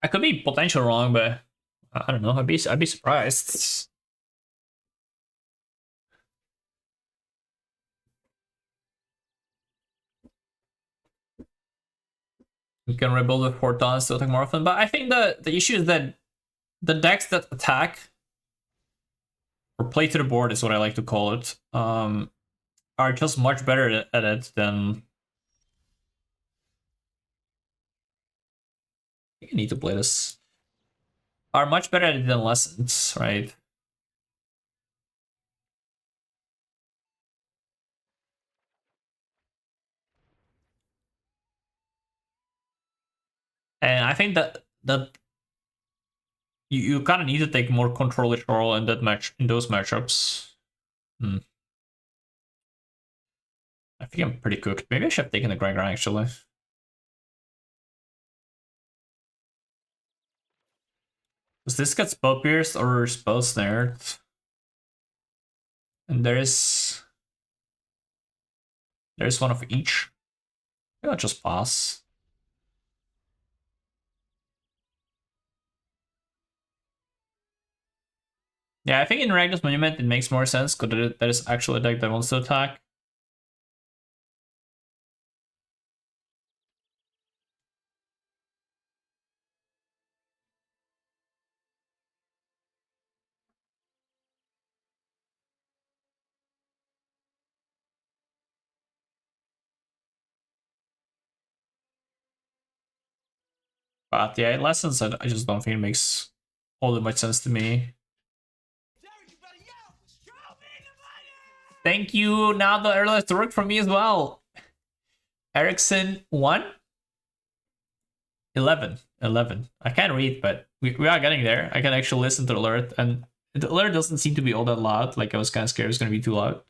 I could be potentially wrong, but I don't know. I'd be surprised. You can rebuild with 4 tons to attack more often, but I think the issue is that the decks that attack or play to the board is what I like to call it. Are just much better at it than. I think I need to play this. Are much better at it than Lessons, right? And I think that you kind of need to take more control in those matchups. I think I'm pretty cooked. Maybe I should have taken the Gregor actually. Does this get spell pierced or spell snared? And there's one of each. Maybe I'll just pass. Yeah, I think in Ragnar's Monument it makes more sense because that is actually a deck that wants to attack. But yeah, lessons I just don't think it makes all that much sense to me. Thank you. Now the earliest work for me as well. Ericsson 1? 11. 11. I can't read, but we are getting there. I can actually listen to the alert, and the alert doesn't seem to be all that loud. Like I was kind of scared it was going to be too loud.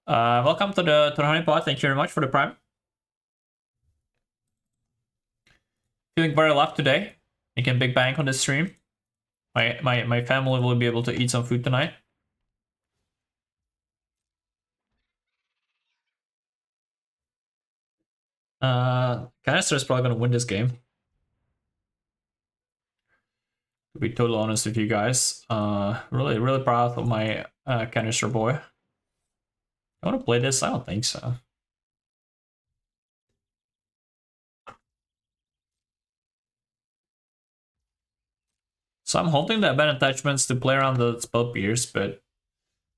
Welcome to the honeypot. Thank you very much for the prime. Feeling very loved today. Making big bang on this stream. My family will be able to eat some food tonight. Kanister is probably gonna win this game. To be totally honest with you guys, really proud of my Kanister boy. I want to play this. I don't think so. So I'm holding the event attachments to play around the spell pierce, but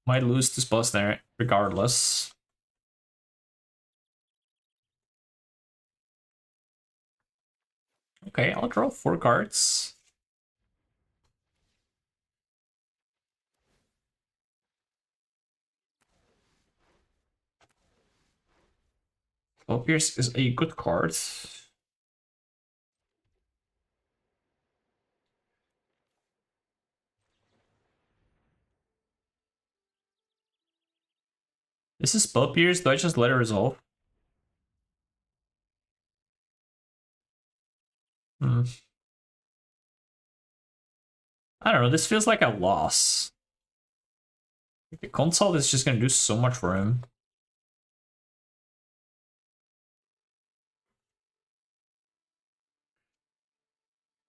might lose the spells there regardless. Okay, I'll draw 4 cards. Spell pierce is a good card. This is spell pierce. Do I just let it resolve? Hmm. I don't know. This feels like a loss. The consult is just gonna do so much for him.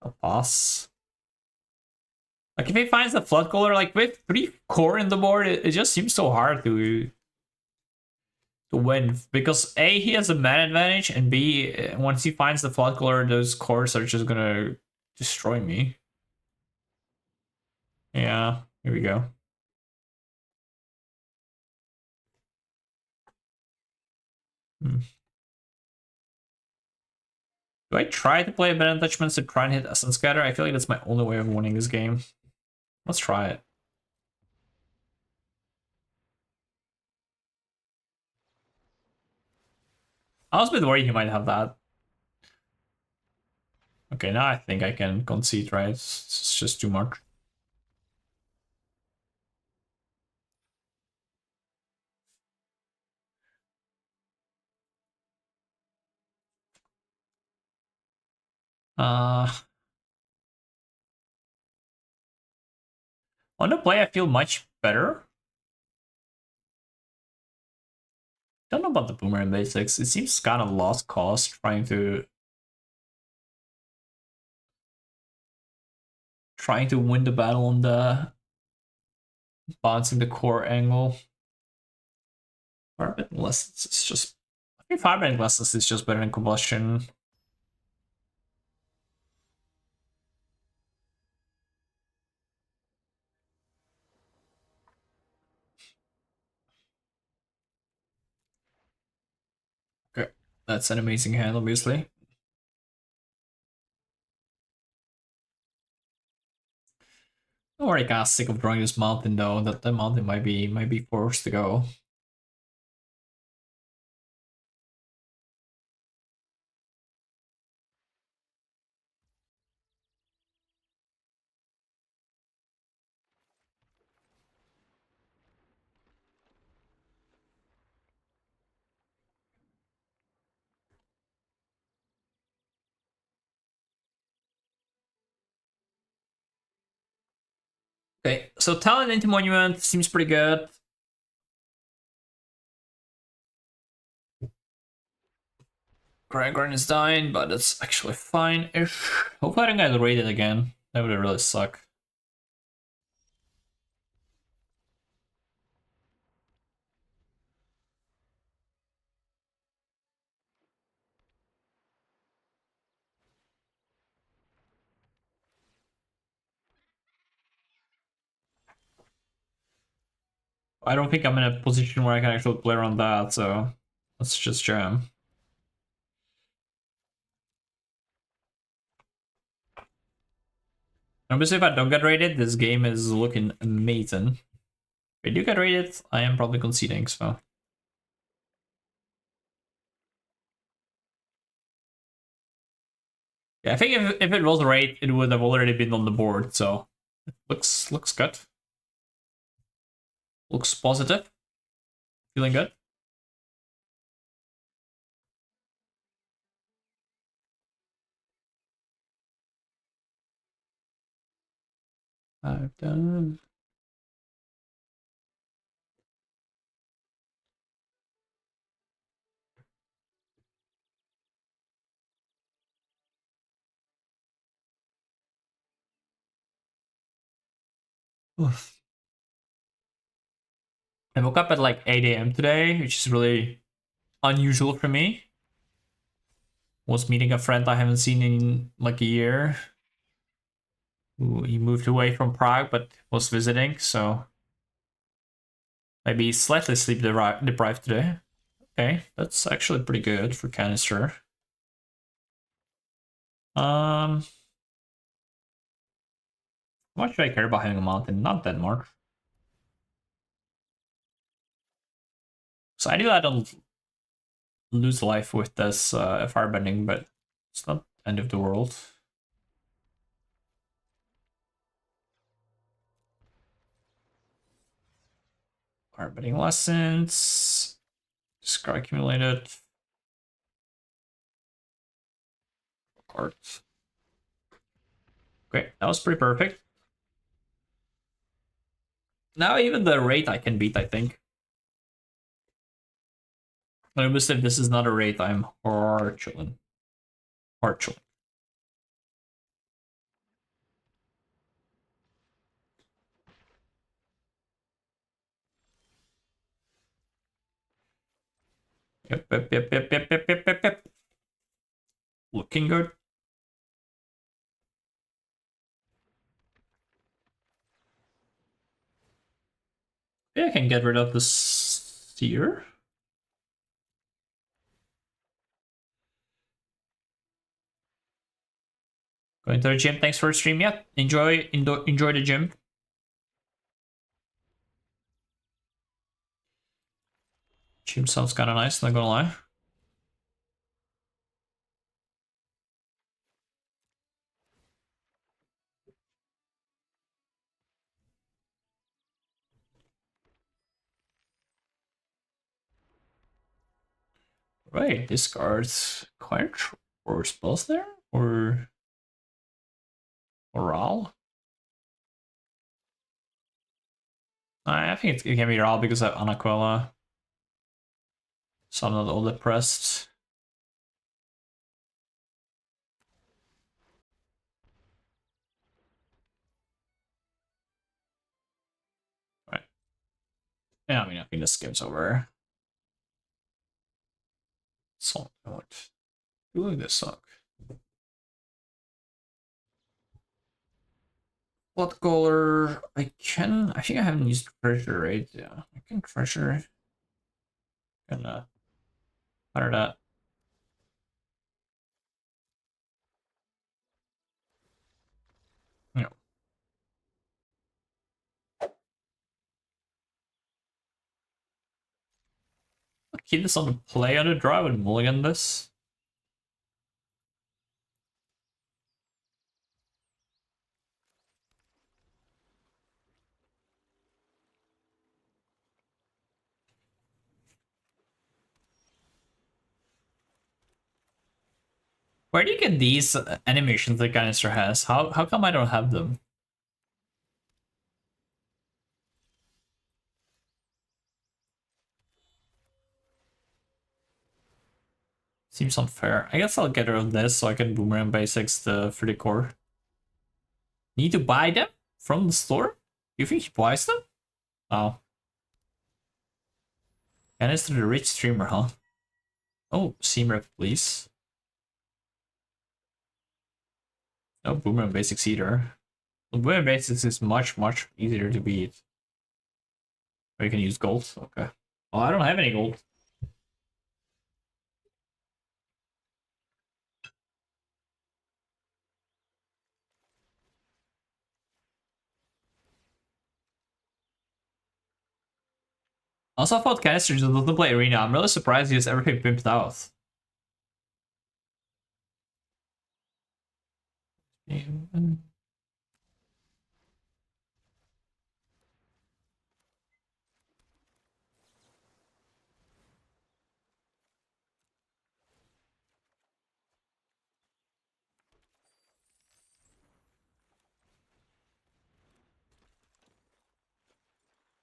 I'll pass. Like if he finds the flood color, like with 3 core in the board, it just seems so hard to win because A, he has a man advantage, and B, once he finds the flood color, those cores are just gonna destroy me. Yeah, here we go. Hmm. Do I try to play event attachments to try and hit Essence Scatter? I feel like that's my only way of winning this game. Let's try it. I was a bit worried he might have that. Okay, now I think I can concede, right? It's just too much. On the play, I feel much better. Don't know about the Boomerang basics. It seems kind of lost cause trying to win the battle on the bouncing the core angle. Firebending lessons is just, I think firebending lessons is just better than combustion. Okay, that's an amazing hand, obviously. I'm already kind of sick of drawing this mountain though. That the mountain might be forced to go. Okay, so talent into monument seems pretty good. Grandgran is dying, but it's actually fine. If hopefully I don't get raided again. That would really suck. I don't think I'm in a position where I can actually play around that, so let's just jam. Obviously, if I don't get rated, this game is looking amazing. If I do get rated, I am probably conceding, so. Yeah, I think if it was right, it would have already been on the board, so looks good. Looks positive. Feeling good. I've done. Oof. I woke up at like 8 a.m. today, which is really unusual for me. Was meeting a friend I haven't seen in like a year. He moved away from Prague, but was visiting, so maybe slightly sleep deprived today. Okay, that's actually pretty good for Kanister. How much do I care about having a mountain? Not that much. So I do I don't lose life with this firebending, but it's not the end of the world. Firebending lessons. Discard accumulated. Cards. Okay, that was pretty perfect. Now even the rate I can beat, I think. Notice if this is not a rate, I'm hard chilling. Hard chilling. Yep. Looking good. Yeah, I can get rid of the seer. Going to the gym. Thanks for the stream. Yeah, enjoy the gym. Gym sounds kind of nice. Not gonna lie. Right, discards quench or spells there or Oral. I think it can be Oral because I have Anaquella, so I'm not all depressed. Right. Yeah, I mean I think this game's over. So what? Doing this suck. What color? I think I haven't used treasure, right? Yeah, I can treasure. Can utter that. Yeah. I'll keep this on the play on the draw and mulligan this. Where do you get these animations that Kanister has? How come I don't have them? Seems unfair. I guess I'll get rid of this so I can boomerang basics the 30 core. Need to buy them from the store? You think he buys them? Oh. Kanister the rich streamer, huh? Oh, Seamrep, please. No boomerang basics either. Boomerang basics is much easier to beat. Or you can use gold. Okay. Well, I don't have any gold. Also, I thought Kanister just doesn't play Arena. I'm really surprised he has ever picked Pimped Out.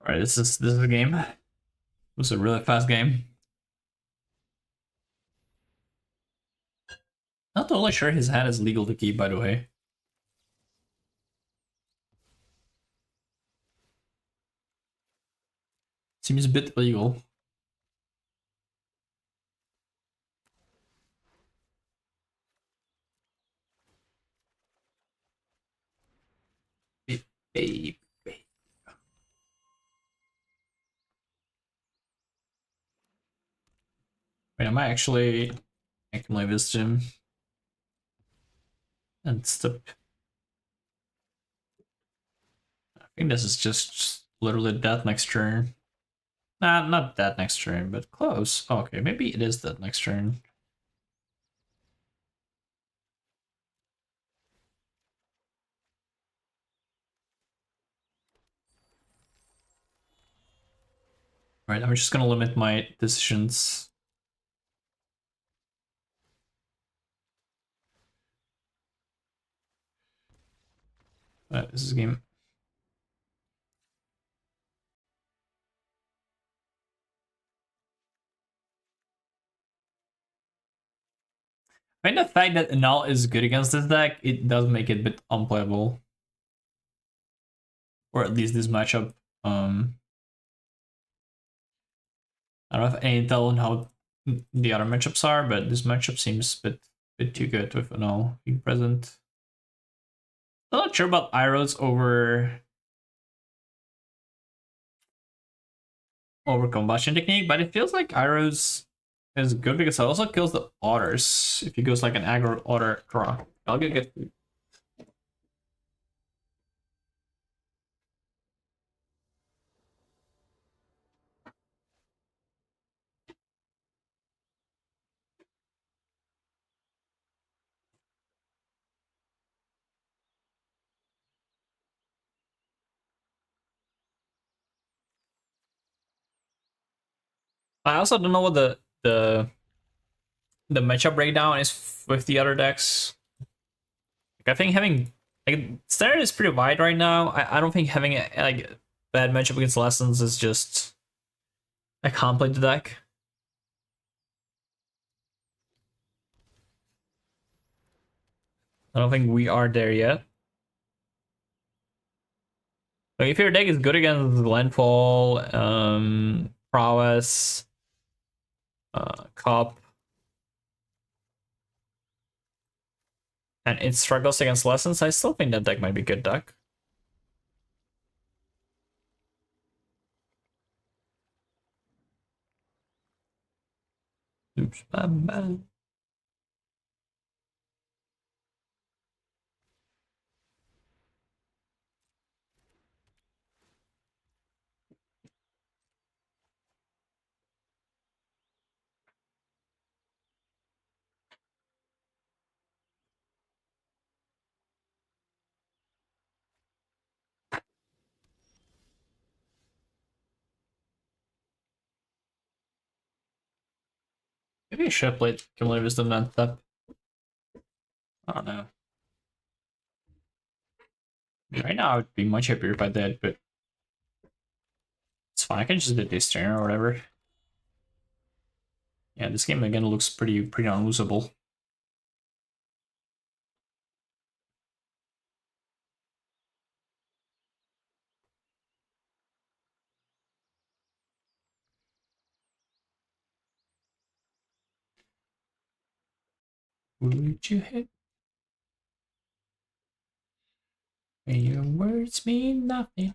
Alright, this is a game. It was a really fast game. Not totally sure his hand is legal to keep, by the way. Seems a bit illegal. Wait, am I actually actively visit him? And stop. I think this is just literally that next turn. Nah, not that next turn, but close. Oh, okay, maybe it is that next turn. Alright, I'm just gonna limit my decisions. This is a game. I mean, the fact that Null is good against this deck, it does make it a bit unplayable. Or at least this matchup. I don't have any intel on how the other matchups are, but this matchup seems a bit too good with Null being present. I'm not sure about Iros over combustion technique, but it feels like Iros is good because it also kills the otters if he goes like an aggro otter draw. I'll get food. I also don't know what the matchup breakdown is with the other decks. Like, I think having like standard is pretty wide right now. I don't think having a like bad matchup against lessons is just I can't play the deck. I don't think we are there yet. Like if your deck is good against Landfall, Prowess, Cop, and it struggles against lessons, I still think that deck might be a good deck. Oops, bad. Maybe I should have played Cumulative Wisdom on tap. I don't know. Right now, I would be much happier if I did, but it's fine. I can just do this turn or whatever. Yeah, this game again looks pretty unlosable. Would you hit? And your words mean nothing.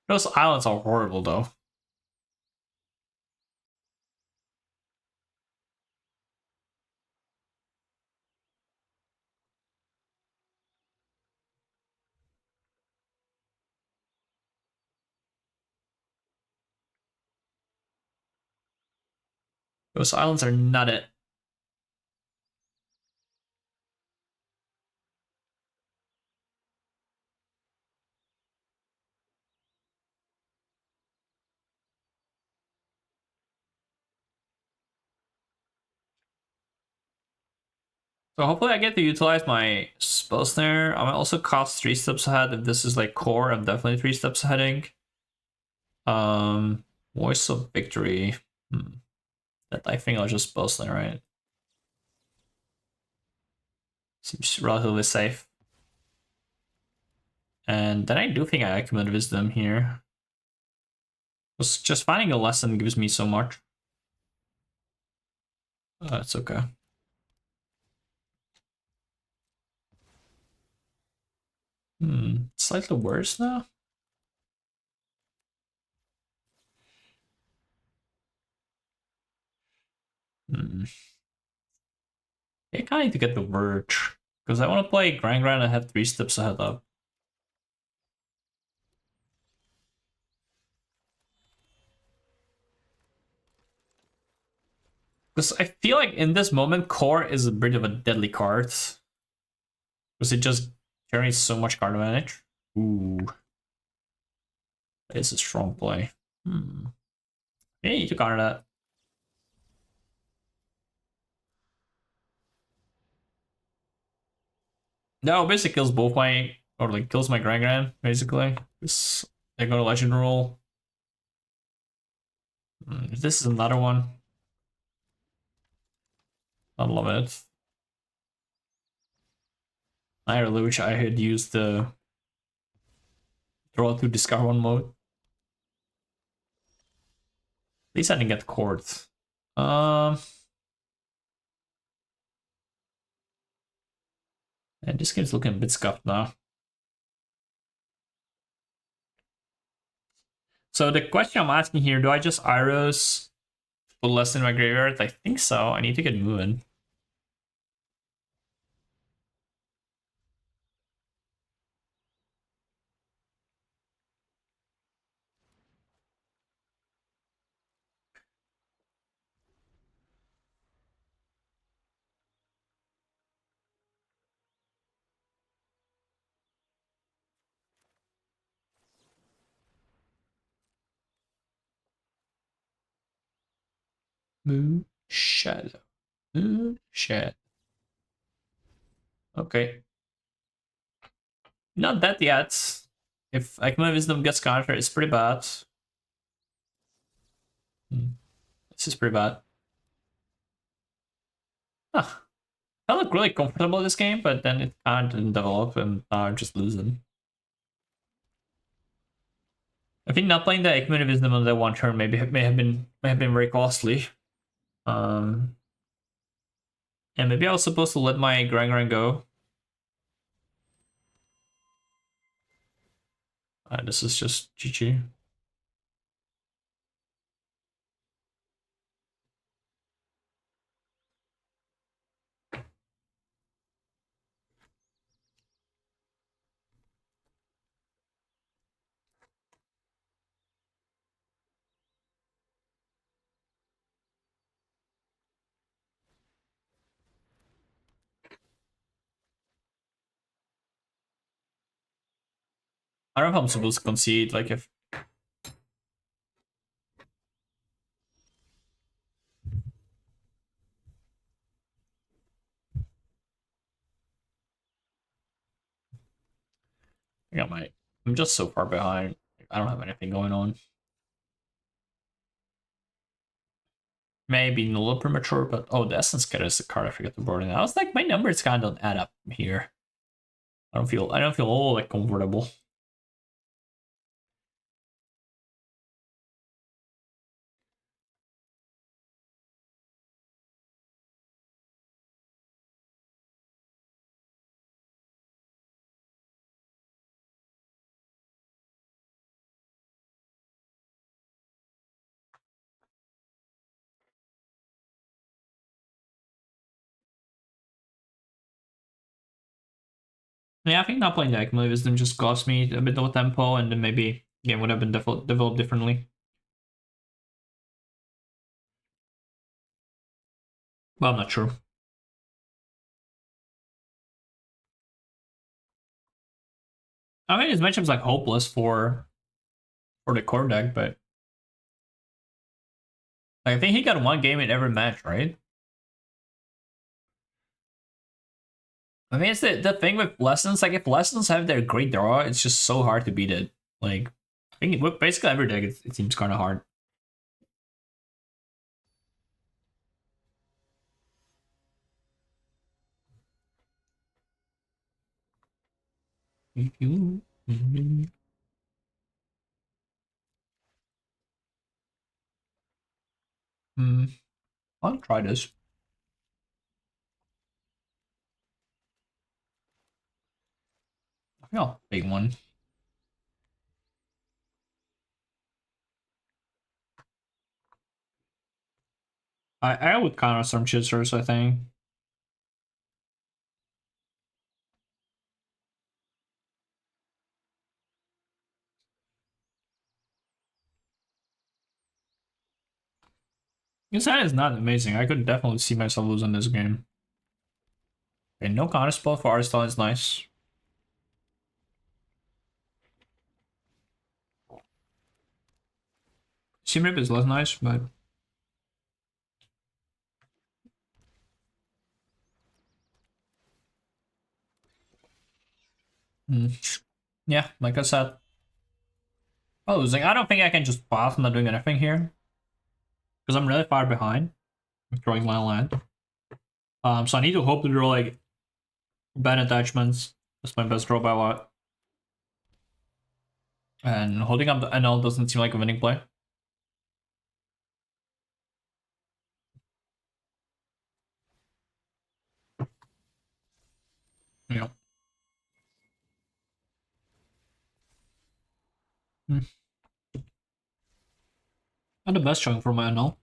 Those islands are horrible though. Those islands are not it. So hopefully I get to utilize my spell snare. I might also cost 3 steps ahead. If this is like core, I'm definitely 3 steps aheading. Voice of Victory. That I think I'll just spell snare, right? Seems relatively safe. And then I do think I accumulate wisdom here. Just finding a lesson gives me so much. That's okay. Slightly worse now. I kind of need to get the Verge because I want to play Grand and have 3 steps ahead up. Because I feel like in this moment, Core is a bit of a deadly card. Because it just generates so much card advantage. Ooh. That is a strong play. Yeah, you took counter that. No, basically kills both my, or like kills my Grand, basically. Because they go to Legend Rule. This is another one. I love it. I really wish I had used the draw to discard one mode. At least I didn't get court. And this game's looking a bit scuffed now. So the question I'm asking here, do I just Iros put less in my graveyard? I think so. I need to get moving. Moon Shadow. Moon Shadow. Okay. Not that yet. If Akuma Wisdom gets counter, it's pretty bad. This is pretty bad. Huh. I look really comfortable in this game, but then it kind of didn't develop and now I'm just losing. I think not playing the Akuma Wisdom on that one turn may have been very costly. And maybe I was supposed to let my Grand go. This is just GG. I don't know if I'm supposed to concede, like if I got my I'm just so far behind. I don't have anything going on. Maybe a little premature, but oh, the Essence Kit is the card I forgot to board in. I was like, my numbers kind of don't add up here. I don't feel all like comfortable. Yeah, I think not playing the Accumulated Wisdom just cost me a bit of tempo, and then maybe game would have been developed differently. Well, I'm not sure. I mean, his matchup's like hopeless for the core deck, but like, I think he got one game in every match, right? I mean, it's the thing with lessons. Like, if lessons have their great draw, it's just so hard to beat it. Like, I think with basically every deck, it seems kind of hard. Hmm. I'll try this. I think I'll take one. I would counter some Chitzers, I think. His hand is not amazing. I could definitely see myself losing this game. Okay, no counter spell for Arslan is nice. Simrip is less nice, but yeah, like I said, losing. I don't think I can just pass. I'm not doing anything here because I'm really far behind with drawing my land. So I need to hope to draw like bad attachments. That's my best draw by a lot. And holding up the NL doesn't seem like a winning play. Yeah. Not the best showing for my NL.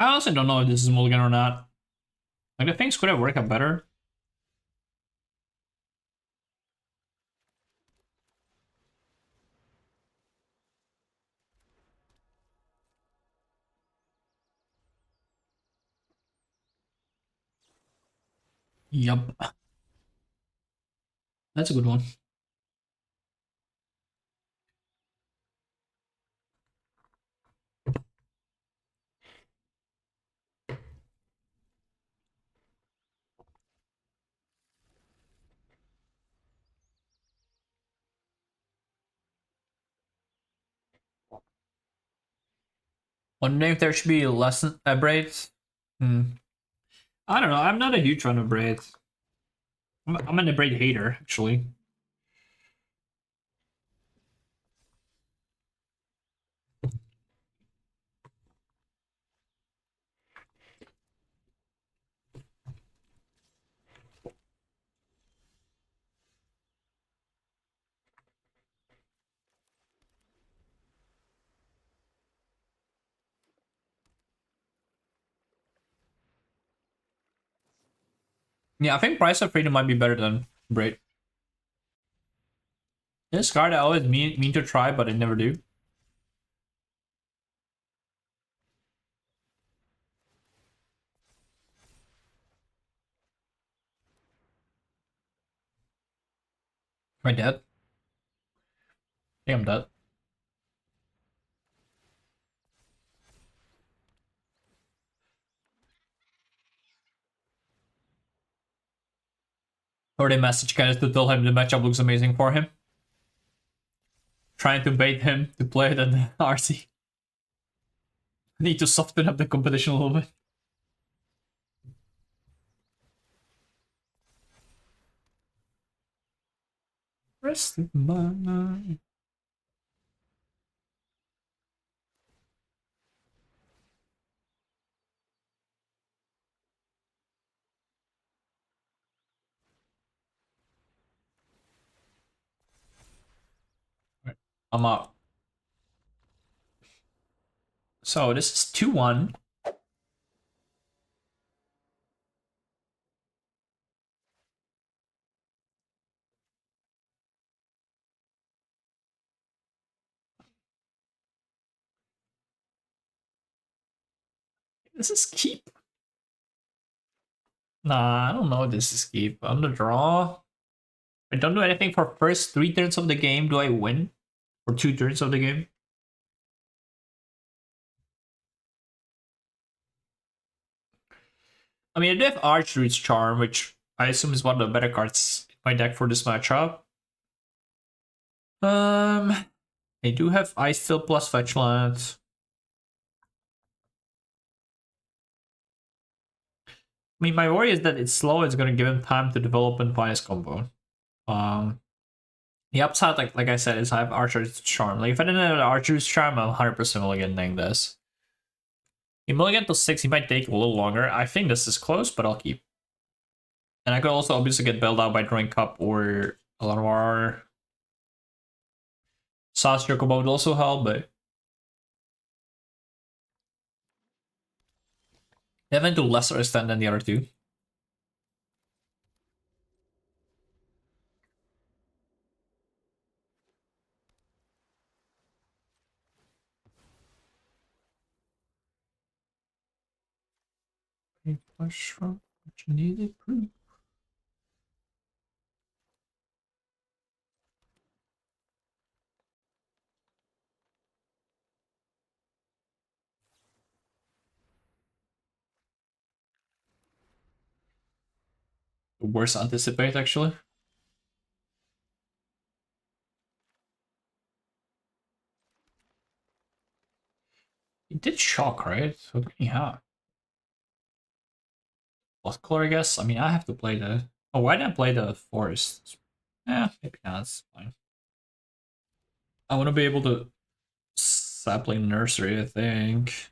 I honestly don't know if this is mulligan or not. Like, the things could have worked out better. Yup. That's a good one. Wondering if there should be less braids. I don't know. I'm not a huge fan of braids. I'm an braid hater, actually. Yeah, I think Price of Freedom might be better than Braid. This card I always mean to try, but I never do. Am I dead? I think I'm dead. Or they message Kenneth to tell him the matchup looks amazing for him. Trying to bait him to play it at RC. Need to soften up the competition a little bit. rest of my... I'm up. So this is 2-1. This is keep. Nah, I don't know if this is keep. On the draw. I don't do anything for first 3 turns of the game. Do I win? For 2 turns of the game? I mean, I do have Archery's Charm, which I assume is one of the better cards in my deck for this matchup. I do have Ice Steel plus Fetch Land. I mean, my worry is that it's slow. It's going to give him time to develop and find his combo. The upside, like I said, is I have Archer's Charm. Like, if I didn't have Archer's Charm, I'm 100% mulliganing this. He mulligan to 6, he might take a little longer. I think this is close, but I'll keep. And I could also obviously get bailed out by drawing Cup or Alarmar. Sauce Chocobo would also help, but... They have to lesser extent than the other two. Flush from what you needed, proof. Worse anticipate, actually. He did shock, right? So what can he have? What color, I guess? I mean, I have to play the... Oh, why didn't I play the forest? Yeah, maybe not. That's fine. I want to be able to sapling nursery, I think.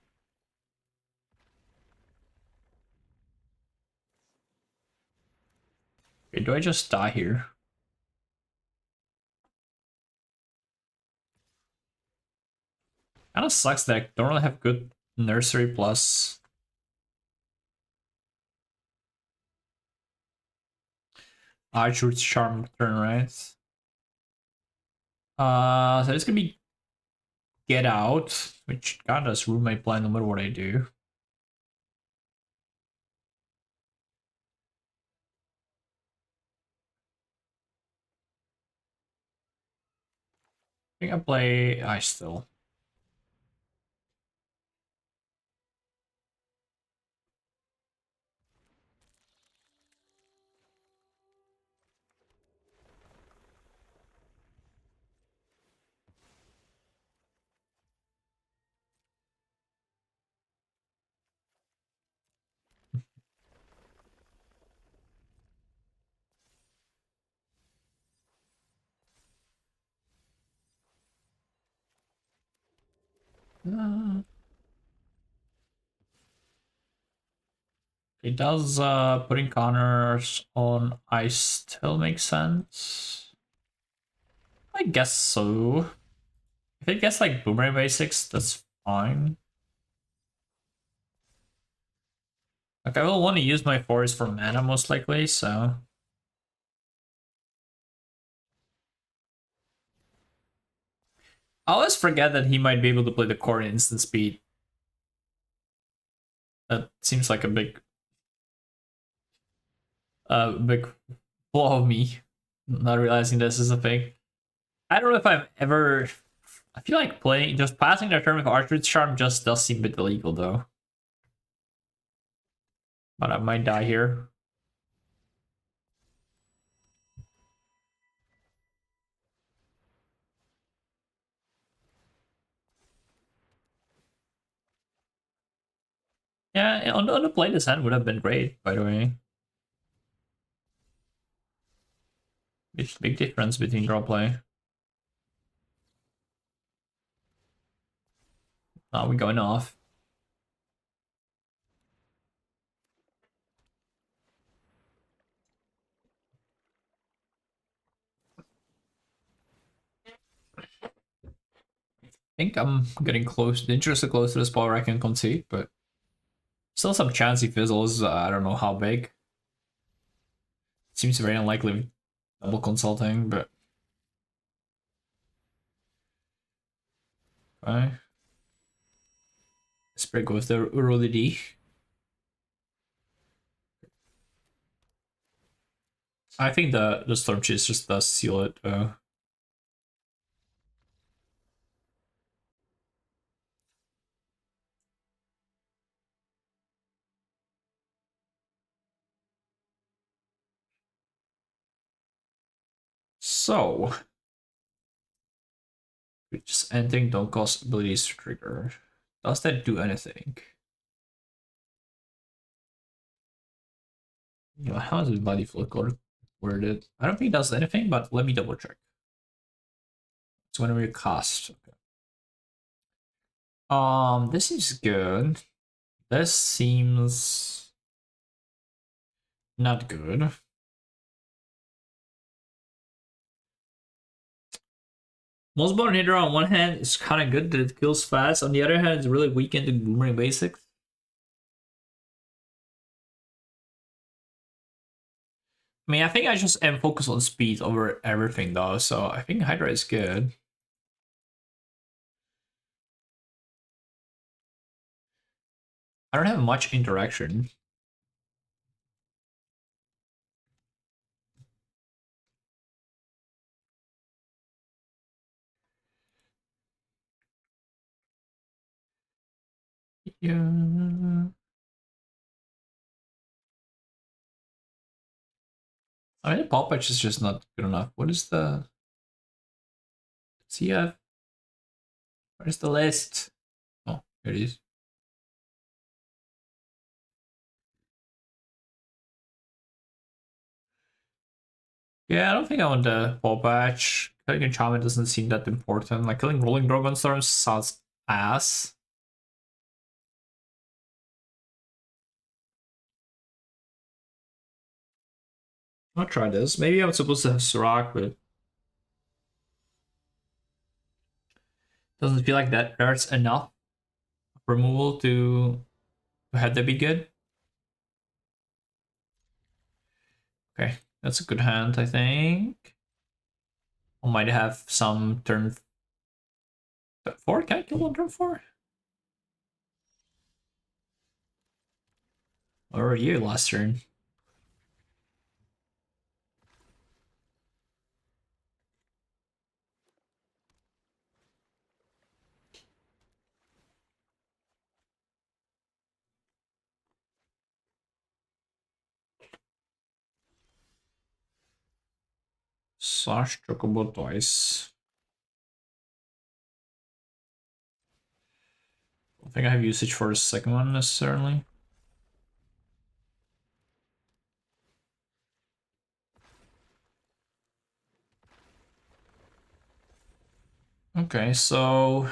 Okay, do I just die here? Kind of sucks that I don't really have good nursery plus. Archer's Charm turn, right? So it's gonna be Get Out, which kind of does ruin my plan no matter what I do. I think I play Ice Still. It does putting counters on Ice Still make sense? I guess so. If it gets like Boomerang Basics, that's fine. Like, I will want to use my forest for mana most likely, so... I always forget that he might be able to play the core in instant speed. That seems like a big flaw of me, not realizing this is a thing. I don't know if I've ever... I feel like playing, just passing the turn with Archer's Charm just does seem a bit illegal though. But I might die here. Yeah, on the play this hand would have been great, by the way. Big difference between draw play. Now we're going off. I think I'm getting close, dangerously close to the spot where I can concede, but still some chance he fizzles. I don't know how big. Seems very unlikely with double consulting, but okay. Spray goes there, Uroli D. I think the Storm Chase just does seal it. So, just ending don't cost abilities to trigger. Does that do anything? You know, how is the body flow code worded? I don't think it does anything, but let me double check. It's whenever you cast. Okay. This is good. This seems not good. Most Born Hydra on one hand is kind of good that it kills fast. On the other hand, it's really weak into Boomerang Basics. I mean, I think I just am focused on speed over everything though, so I think Hydra is good. I don't have much interaction. Yeah. I mean, the pop patch is just not good enough. What is the... Does he have... Where's the list? Oh, here it is. Yeah, I don't think I want the pop patch. Killing Enchantment doesn't seem that important. Like, killing Rolling Dragon Storms sounds ass. I'll try this. Maybe I'm supposed to have Sirac, but doesn't feel like that hurts enough removal to have that be good. Okay, that's a good hand, I think. I might have some turn 4. Can I kill on turn 4? Or were you last turn? Slash Chocobo twice. I don't think I have usage for the second one necessarily. Okay, so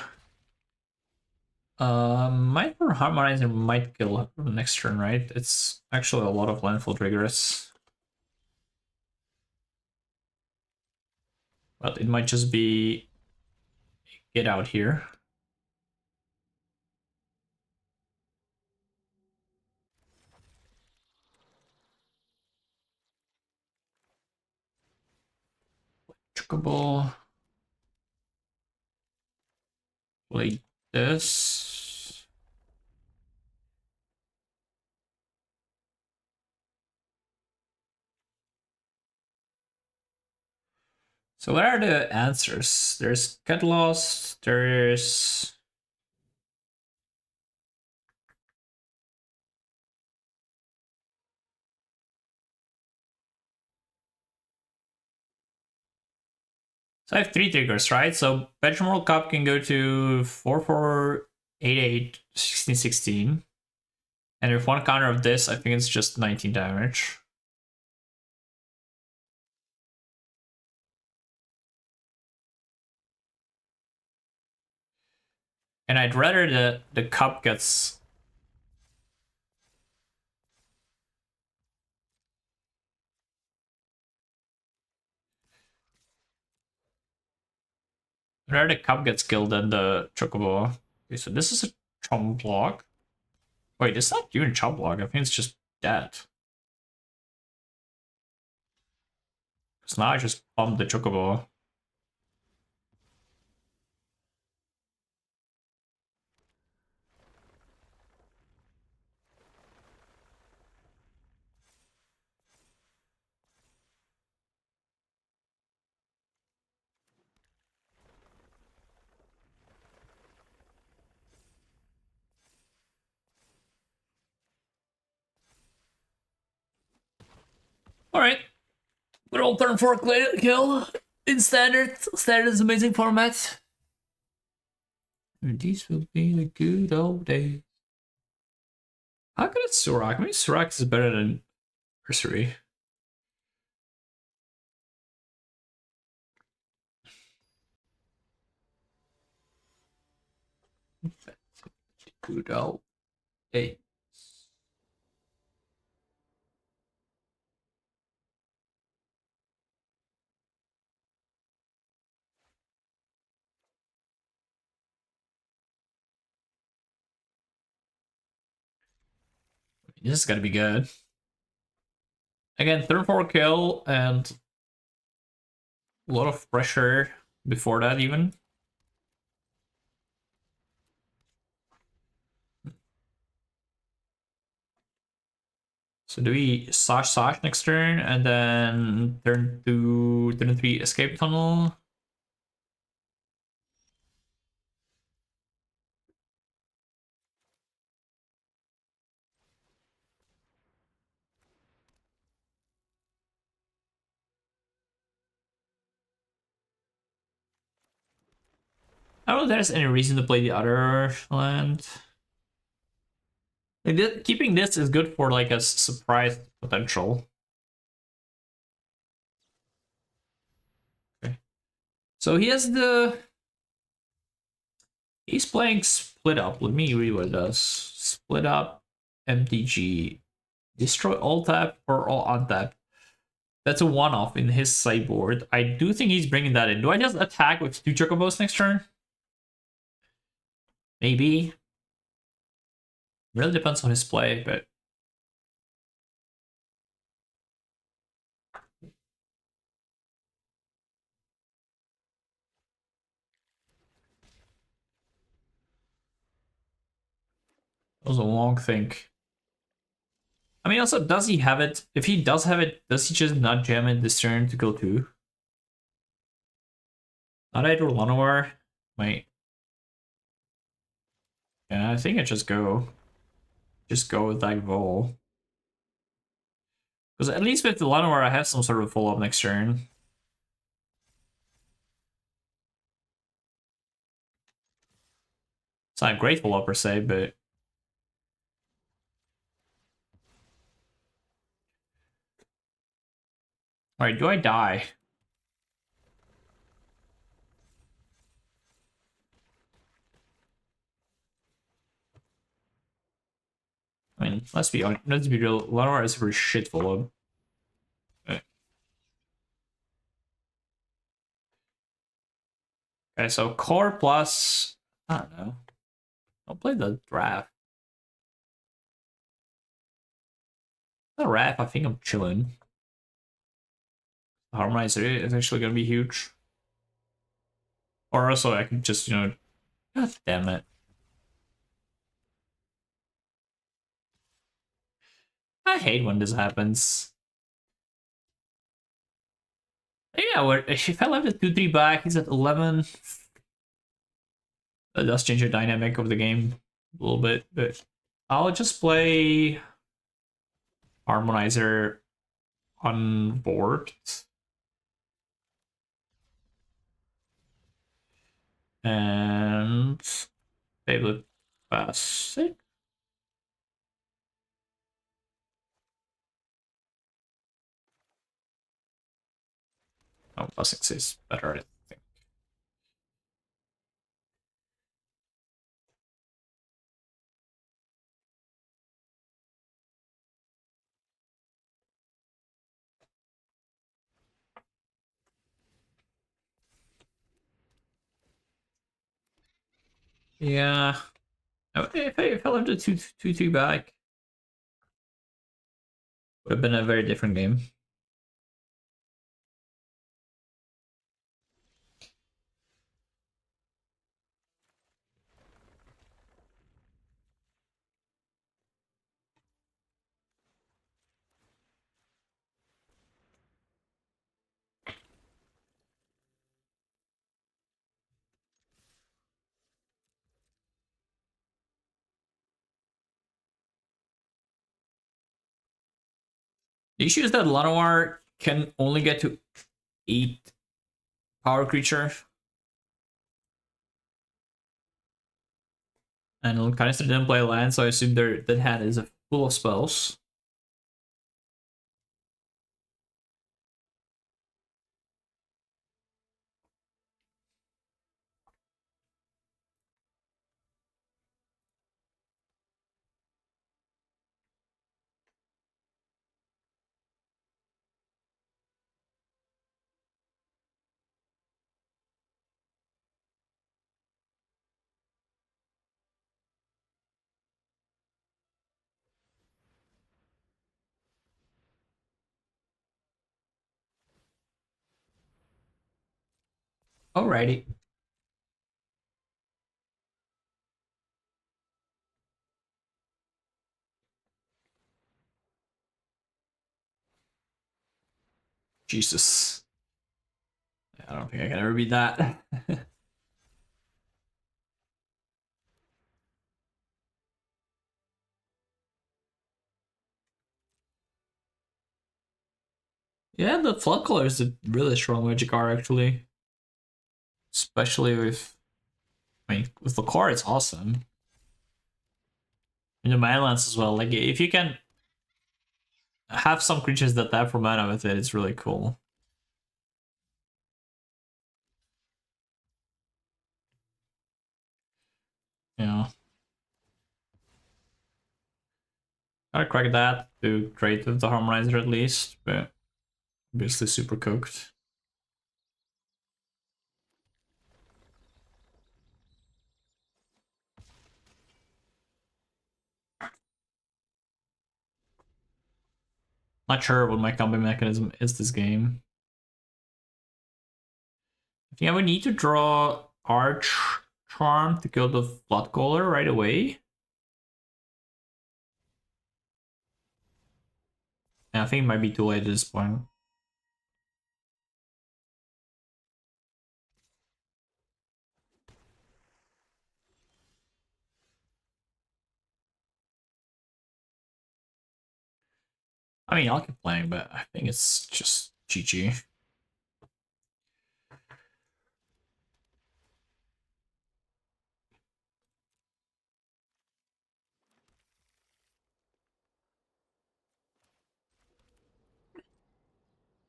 Might for Harmonizer might kill next turn, right? It's actually a lot of Landfall triggers. But it might just be get out here. Chocobo. Like this. So what are the answers? There's Cut Loss, there's... So I have 3 triggers, right? So Bedroom World Cup can go to 4488 1616. And if one counter of this, I think it's just 19 damage. And I'd rather the cup gets... I'd rather the cup gets killed than the chocobo. Okay, so this is a chum block. Wait, it's not even a chum block. I think it's just dead. Because now I just bumped the chocobo. Alright. Good old turn 4 kill in standard. Standard is amazing format. And these will be the good old days. How good is Surak? I mean, Surak is better than Cursory. Good old days. This is gonna be good. Again, third 4 kill and a lot of pressure before that even. So do we Sash next turn and then turn 3 escape tunnel? I don't know if there's any reason to play the other land. Like keeping this is good for like a surprise potential. Okay. So he has the... He's playing split up. Let me read what it does. Split up, MTG. Destroy all tap or all untap. That's a one-off in his sideboard. I do think he's bringing that in. Do I just attack with 2 Chocobos next turn? Maybe. Really depends on his play, but... That was a long think. I mean, also, does he have it? If he does have it, does he just not jam it this turn to kill 2? Not either Llanowar. Might. Yeah, I think I just go with like Vol. Because at least with the Llanowar, I have some sort of follow-up next turn. It's not a great follow-up per se, but... Alright, do I die? I mean, let's be honest, let's be real. Llanowar is a pretty shit follow-up. Okay, so core plus... I don't know. I'll play the draft. The draft, I think I'm chilling. Harmonizer is actually gonna be huge. Or also I can just, God damn it. I hate when this happens. Yeah, if I left the 2-3 back, he's at 11. That does change the dynamic of the game a little bit, but I'll just play Harmonizer on board. And Fable Classic. Oh, Classics is better, I think. Yeah. If I left it 2-2 back, would have been a very different game. The issue is that Llanowar can only get to 8 power creature. And Kanister didn't play land, so I assume that hand is full of spells. Alrighty. Jesus. I don't think I can ever beat that. Yeah, the flood color is a really strong magic card actually. Especially with, I mean, with the core, it's awesome. And the mana lands as well. Like, if you can have some creatures that tap for mana with it, it's really cool. Yeah. Gotta crack that to trade with the Harmonizer at least, but obviously super cooked. Not sure what my combo mechanism is this game. I think I would need to draw Arch Charm to kill the Flood Caller right away. And I think it might be too late at this point. I mean, I'll keep playing, but I think it's just GG.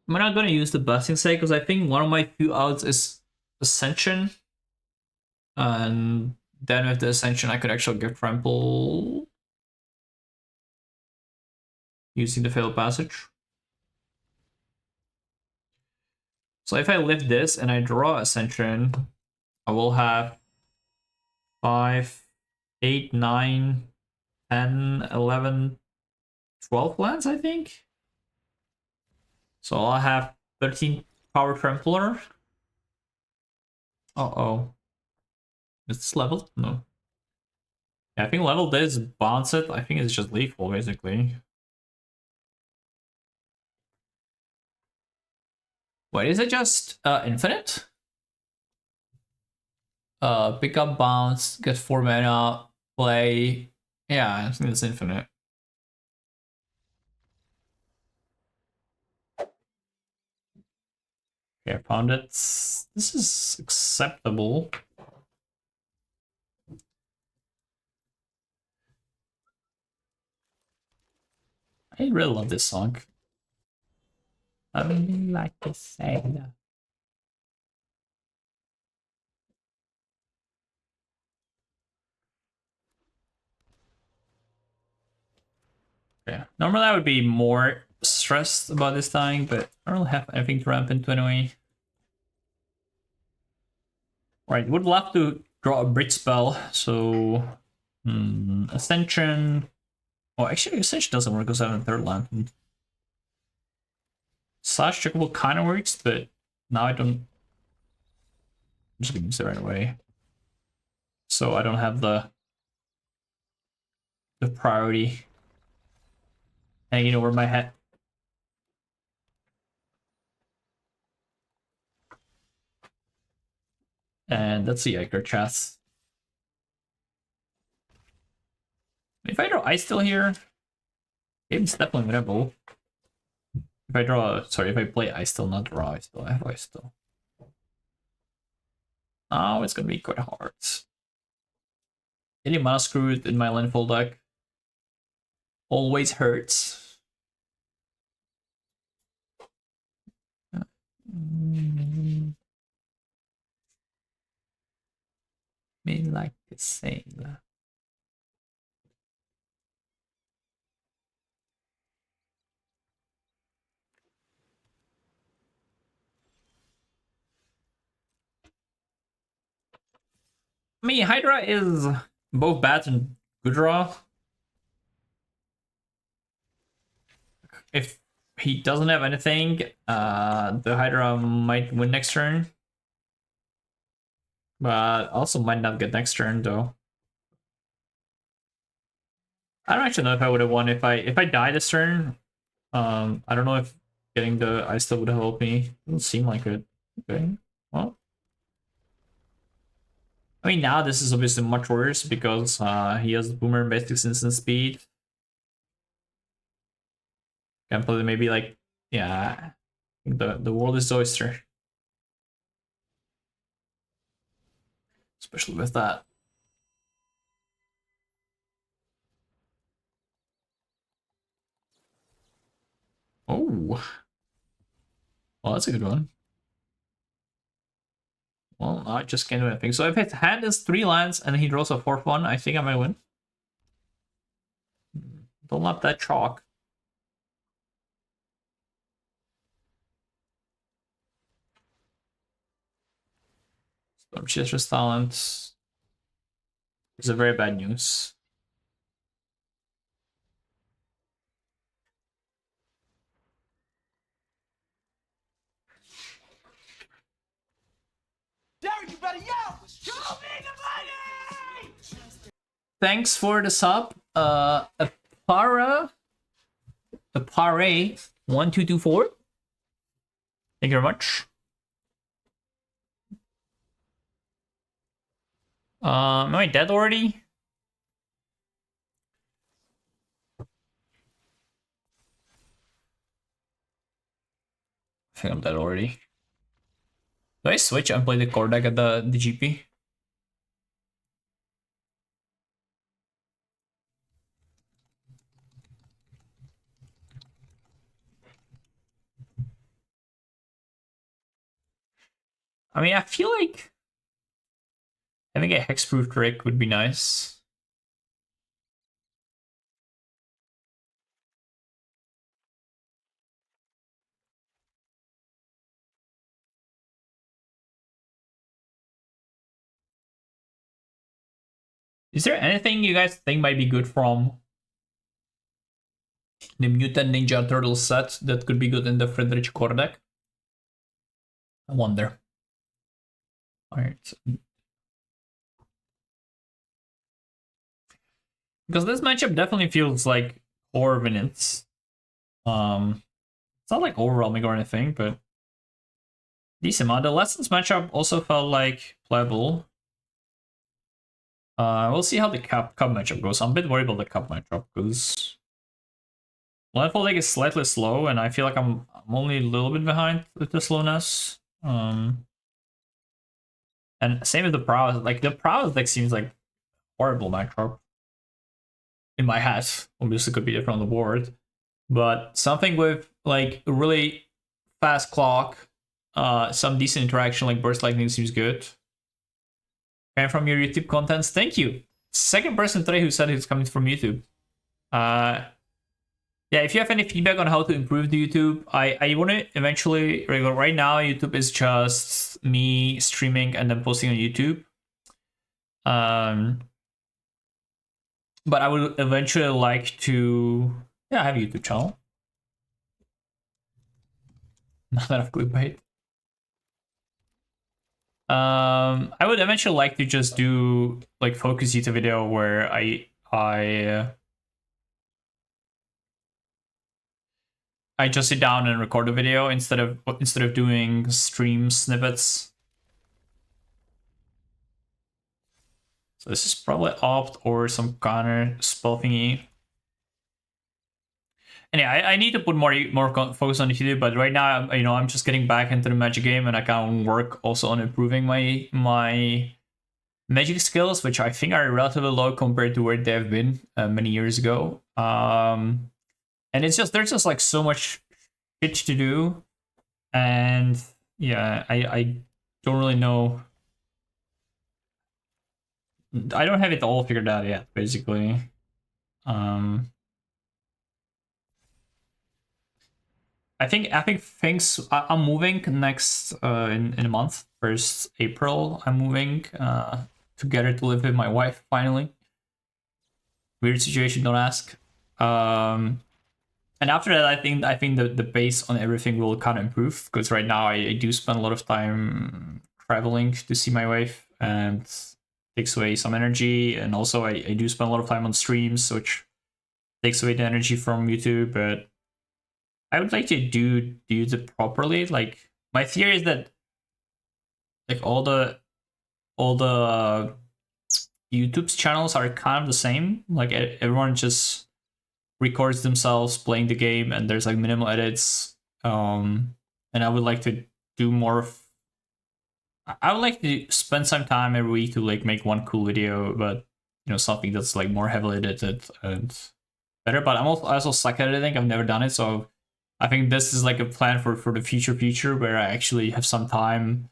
I'm not gonna use the Blessing Sake because I think one of my few outs is Ascension. And then with the Ascension, I could actually get Trample using the Failed Passage. So if I lift this and I draw Ascension, I will have 5, 8, 9, 10, 11, 12 lands, I think. So I'll have 13 Power Trampler. Uh-oh. Is this leveled? No. Yeah, I think level this, bounce it. I think it's just lethal, basically. Wait, is it just infinite? Pick up, bounce, get 4 mana, play. Yeah, I think it's infinite. Okay, I found it. This is acceptable. I really love this song. I really like to say that. Yeah, normally I would be more stressed about this dying, but I don't really have anything to ramp into anyway. Right, would love to draw a bridge spell. So Ascension. Oh, actually, Ascension doesn't work because I have a third land. Slash Chocobo kind of works, but now I don't. I'm just gonna use it right away. So I don't have the priority hanging over my head. And that's the Iker chest. If I draw Ice Still here, it's definitely winnable. If I draw, sorry, if I play Ice Still, not draw Ice Still, I have Ice Still. Oh, it's gonna be quite hard. Getting mana screwed in my Landfall deck always hurts. Me like the same. I mean, Hydra is both bad and good draw. If he doesn't have anything, the Hydra might win next turn. But also might not get next turn though. I don't actually know if I would have won if I die this turn. I don't know if getting the Ice Still would have helped me. Doesn't seem like it. Okay. Well. I mean, now this is obviously much worse because he has Boomer and Basic instant speed. Can play maybe like, yeah, the world is oyster. Especially with that. Oh. Well, that's a good one. Well, I just can't do anything. So if his hand is 3 lands and he draws a 4th one, I think I might win. Don't let that chalk. Stormchaser's Talent is a very bad news.
Dare you, buddy, yo! Show me the money!
Thanks for the sub. A Pare 1224. Thank you very much. Am I dead already? I think I'm dead already. Do I switch and play the core deck at the GP? I mean, I feel like having a hexproof trick would be nice. Is there anything you guys think might be good from the Mutant Ninja Turtle set that could be good in the Friedrich core deck? I wonder. Alright. Because this matchup definitely feels like core minutes. It's not like overwhelming or anything, but decent amount. The Lessons matchup also felt like playable. We'll see how the cup matchup goes. I'm a bit worried about the cup matchup because Landfall deck is slightly slow, and I feel like I'm only a little bit behind with the slowness. And same with the prowess. Like the prowess deck seems like horrible matchup in my head. Obviously, could be different on the board, but something with like a really fast clock, some decent interaction like burst lightning seems good. And from your YouTube contents, thank you. Second person today who said he's coming from YouTube. Yeah, if you have any feedback on how to improve the YouTube, I want to eventually. Right now, YouTube is just me streaming and then posting on YouTube. But I would eventually like to, yeah, I have a YouTube channel. Not that of clickbait. I would eventually like to just do like focus YouTube video where I just sit down and record a video instead of doing stream snippets. So this is probably opt or some kind of spell thingy. And yeah, I need to put more focus on YouTube, but right now, I'm just getting back into the Magic game, and I can work also on improving my Magic skills, which I think are relatively low compared to where they have been many years ago. And it's just there's just like so much shit to do, and yeah, I don't really know. I don't have it all figured out yet, basically. I think things. I'm moving next in a month. 1st April. I'm moving together to live with my wife finally. Weird situation, don't ask. And after that, I think the base on everything will kind of improve, because right now I do spend a lot of time traveling to see my wife, and takes away some energy, and also I do spend a lot of time on streams, which takes away the energy from YouTube. But I would like to do it properly. Like, my theory is that like all the YouTube's channels are kind of the same. Like, everyone just records themselves playing the game, and there's like minimal edits. And I would like to do more of. I would like to spend some time every week to like make one cool video, but something that's like more heavily edited and better. But I also suck at editing. I've never done it, so I think this is like a plan for the future where I actually have some time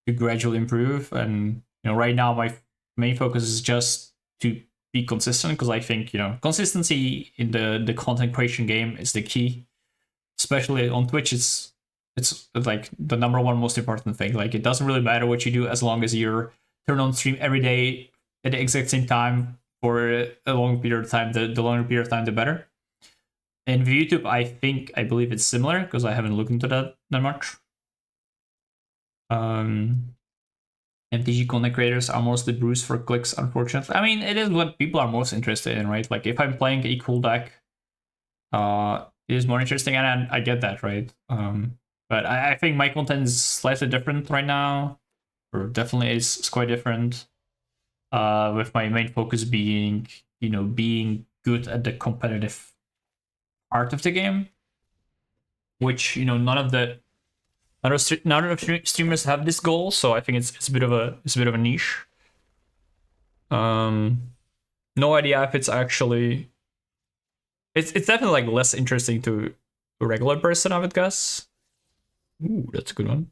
to gradually improve. And right now my main focus is just to be consistent, because I think consistency in the content creation game is the key, especially on Twitch. It's like the number one most important thing. Like, it doesn't really matter what you do as long as you're turn on stream every day at the exact same time for a long period of time. The longer period of time, the better. And with YouTube, I believe it's similar, because I haven't looked into that much. MTG content creators are mostly bruised for clicks, unfortunately. I mean, it is what people are most interested in, right? Like, if I'm playing a cool deck, it is more interesting, and I get that, right? But I think my content is slightly different right now, or definitely is quite different. With my main focus being, being good at the competitive part of the game, which none of the streamers have this goal. So I think it's a bit of a niche. No idea if it's actually. It's definitely like less interesting to a regular person, I would guess. Ooh, that's a good one.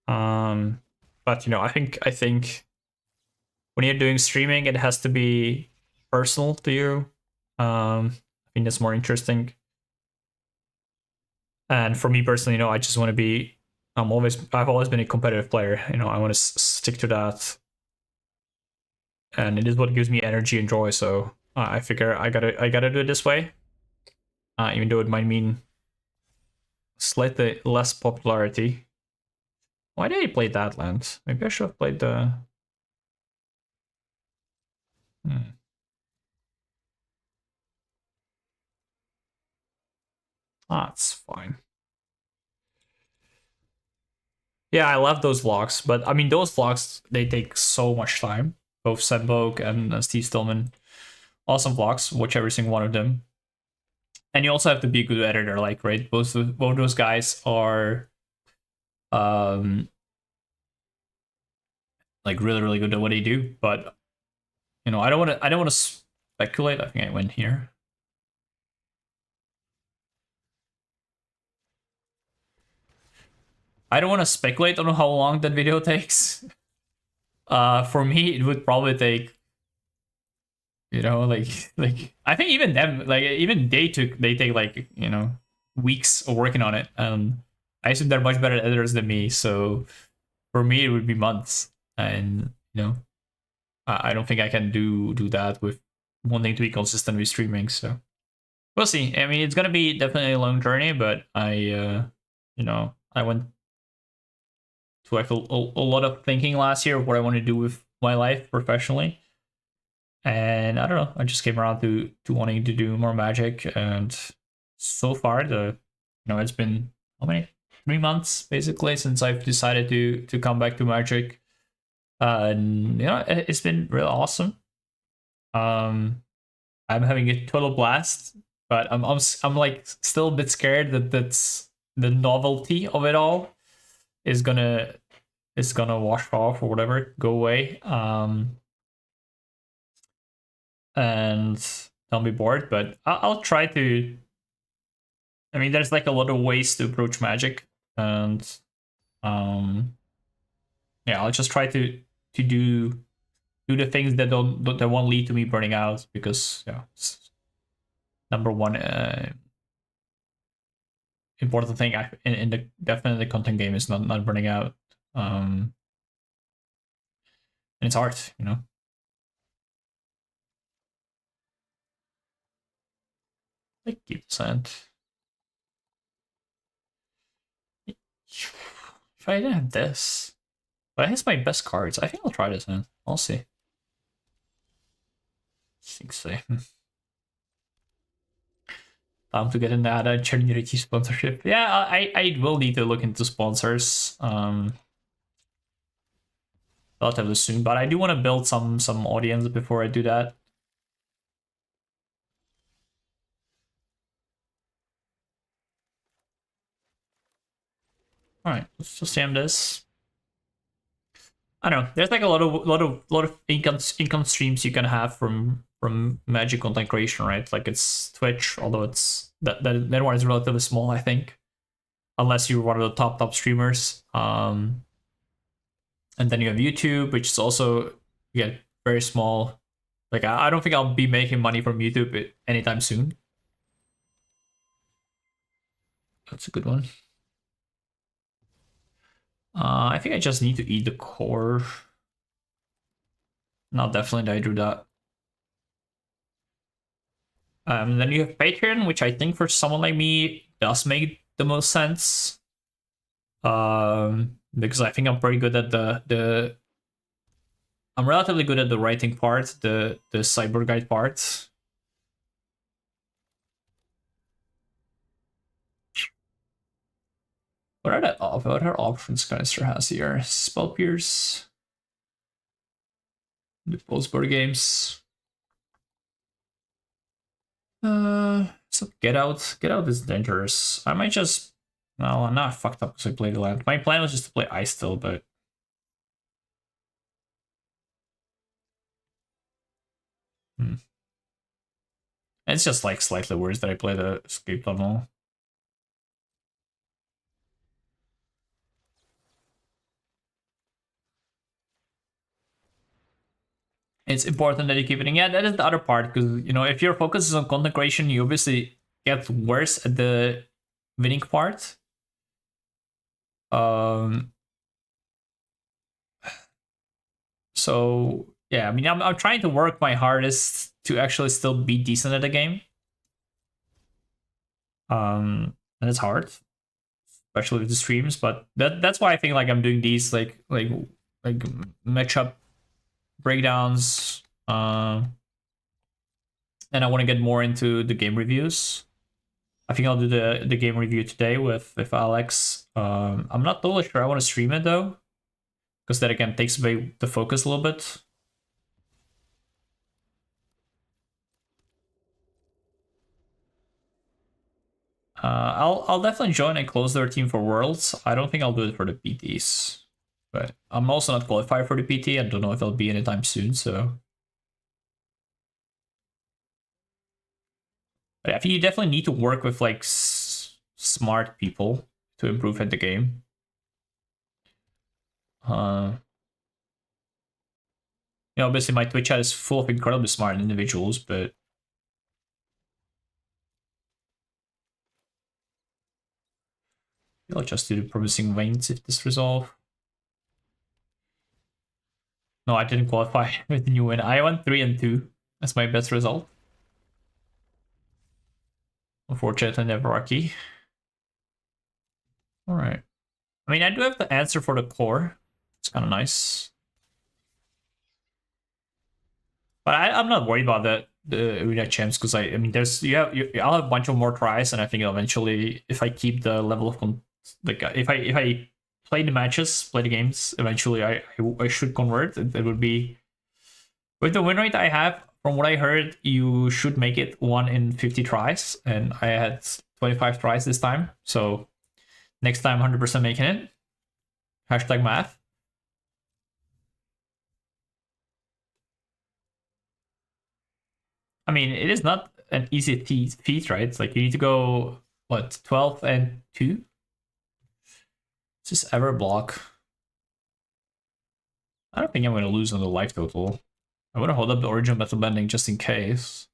But I think when you're doing streaming, it has to be personal to you. I think that's more interesting. And for me personally, I just want to be. I've always been a competitive player. I want to stick to that, and it is what gives me energy and joy. So I figure I gotta do it this way, even though it might mean slightly less popularity. Why did I play that land? Maybe I should have played the. That's fine. Yeah, I love those vlogs, but I mean, those vlogs, they take so much time. Both Sembok and Steve Stillman, awesome vlogs. Watch every single one of them. And you also have to be a good editor, like, right? Both those guys are, like, really good at what they do. But I don't want to speculate. I think I went here. I don't want to speculate on how long that video takes. For me, it would probably take, like I think even them, like, even they take like weeks of working on it. I assume they're much better editors than me, so For me, it would be months, and I don't think I can do that with wanting to be consistent with streaming. So we'll see. I mean, it's gonna be definitely a long journey, but I went to like a lot of thinking last year of what I want to do with my life professionally, and I don't know. I just came around to wanting to do more Magic, and so far it's been how many 3 months basically since I've decided to come back to Magic, and it's been real awesome. I'm having a total blast, but I'm like still a bit scared that's the novelty of it all is gonna wash off or whatever, go away, and I'll be bored. But I'll try to. I mean, there's like a lot of ways to approach Magic, and yeah, I'll just try to do the things that won't lead to me burning out, because number one important thing in the definitely the content game is not burning out, and it's hard, like keep the sand. If I didn't have this, but it's my best cards, I think I'll try this, man. I'll see. 6 time to get an ad charity sponsorship. Yeah, I will need to look into sponsors relatively soon, but I do want to build some audience before I do that. All right, let's just jam this. I don't know. There's like a lot of income streams you can have from Magic content creation, right? Like it's Twitch, although it's that one is relatively small, I think, unless you're one of the top streamers. And then you have YouTube, which is also very small. Like I don't think I'll be making money from YouTube anytime soon. That's a good one. I think I just need to eat the core. No, definitely I drew that. Then you have Patreon, which I think for someone like me does make the most sense. Because I think I'm pretty good at the I'm relatively good at the writing part, the cyber guide part. What are options Kanister has here? Spell Pierce, the postboard games. So Get Out. Get Out is dangerous. I might just. No, now I fucked up because I played the land. My plan was just to play Ice Still, but. It's just like slightly worse that I play the Escape Tunnel. It's important that you keep it in. Yeah, that is the other part, because if your focus is on content creation, you obviously get worse at the winning part. So yeah, I mean, I'm trying to work my hardest to actually still be decent at the game. And it's hard, especially with the streams. But that's why I think like I'm doing these like matchup breakdowns. And I want to get more into the game reviews. I think I'll do the game review today with Alex. I'm not totally sure I want to stream it though, because that again takes away the focus a little bit. I'll definitely join and close their team for Worlds. I don't think I'll do it for the PTs, but I'm also not qualified for the PT. I don't know if I'll be anytime soon. So, but I think you definitely need to work with like smart people to improve at the game. Obviously my Twitch chat is full of incredibly smart individuals, but I'll just do the promising veins if this resolve. No, I didn't qualify with the new win. I went 3-2. That's my best result. Unfortunately, never lucky. All right. I mean, I do have the answer for the core. It's kind of nice. But I'm not worried about the arena champs because I mean, I'll have a bunch of more tries, and I think eventually, if I keep the level of like if I play the matches, play the games, eventually I should convert. It would be with the win rate I have. From what I heard, you should make it 1 in 50 tries, and I had 25 tries this time. So next time, 100% making it. Hashtag math. I mean, it is not an easy feat, right? It's like you need to go, what, 12 and 2? Is this ever block? I don't think I'm going to lose on the life total. I want to hold up the original metal bending just in case.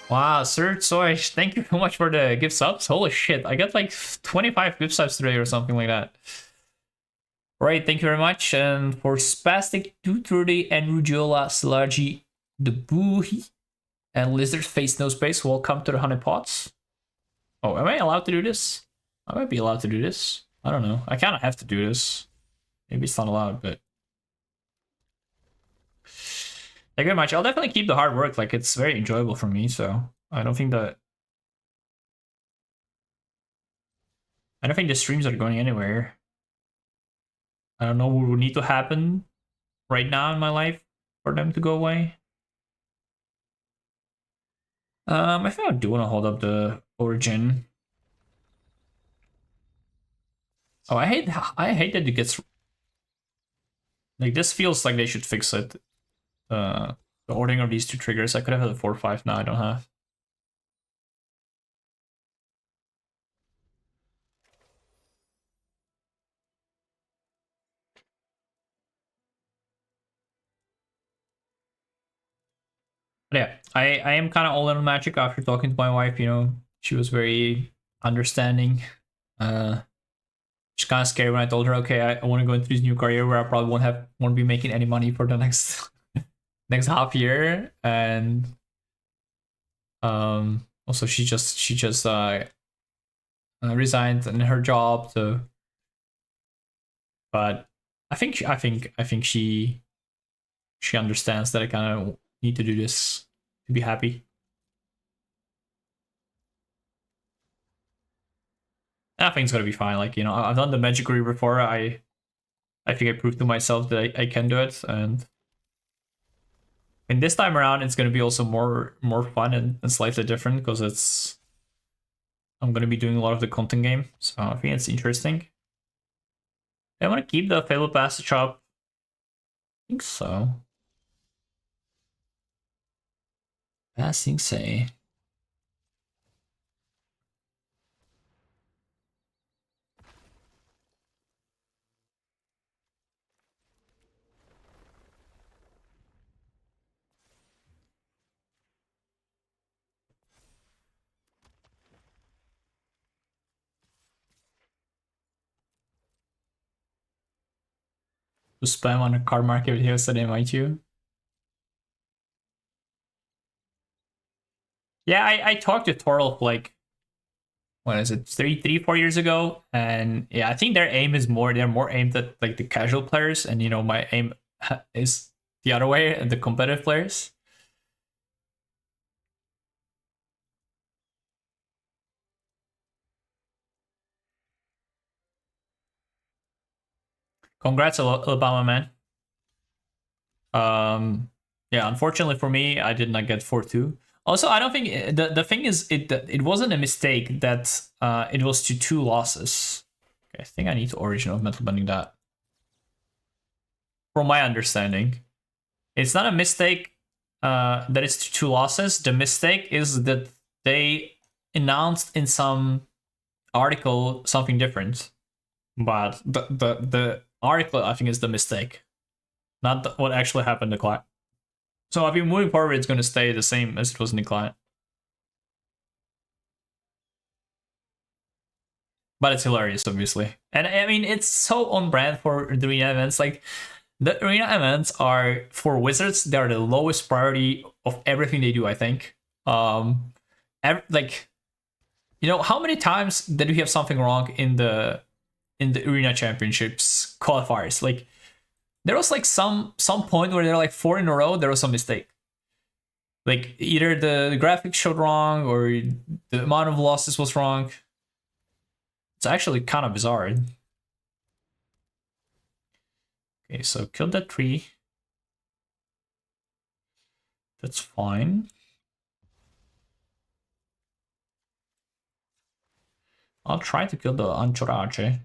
Wow, Sir Soy, thank you so much for the gift subs. Holy shit, I got like 25 gift subs today or something like that. Right, thank you very much. And for Spastic 230 and Rugiola Sludgy the Boohie and Lizard Face No Space, welcome to the Honey Pots. Oh, am I allowed to do this? I might be allowed to do this. I don't know. I kind of have to do this. Maybe it's not allowed, but thank you very much. I'll definitely keep the hard work. Like, it's very enjoyable for me, so I don't think the streams are going anywhere. I don't know what would need to happen right now in my life for them to go away. I think I do want to hold up the origin. Oh, I hate that it gets like this. Feels like they should fix it. The ordering of these two triggers. I could have had a 4-5. Now I don't have. But yeah, I am kind of all in on Magic after talking to my wife. You know, she was very understanding. It's kind of scary when I told her, okay, I want to go into this new career where I probably won't be making any money for the next next half year, and also she just resigned in her job. So, but I think she understands that I kind of need to do this to be happy. I think it's gonna be fine. Like, you know, I've done the magic career before. I think I proved to myself that I can do it, and this time around it's gonna be also more fun and slightly different because I'm gonna be doing a lot of the content game, so I think it's interesting. I want to keep the favorite passage shop. I think so. Passing say. To spam on a card market videos that invite you. Yeah, I talked to Torolf like, what is it, 4 years ago, and yeah, I think they're more aimed at like the casual players, and you know, my aim is the other way, and the competitive players. Congrats, Alabama man. Yeah, unfortunately for me, I did not get 4-2. Also, I don't think the thing is it wasn't a mistake that it was to 2 losses. Okay, I think I need to original metal bending that. From my understanding, it's not a mistake that it's to 2 losses. The mistake is that they announced in some article something different, but the article I think is the mistake, not what actually happened to client. So I think moving forward, it's going to stay the same as it was in the client. but it's hilarious, obviously. And I mean, it's so on brand for the arena events. Like, the arena events are, for Wizards, they're the lowest priority of everything they do, I think. Like, you know, how many times did we have something wrong in the arena championships qualifiers? Like, there was like some point where they're like 4 in a row, there was some mistake. Like, either the graphics showed wrong or the amount of losses was wrong. It's actually kind of bizarre. Okay, so killed that tree. That's fine. I'll try to kill the Anchorache.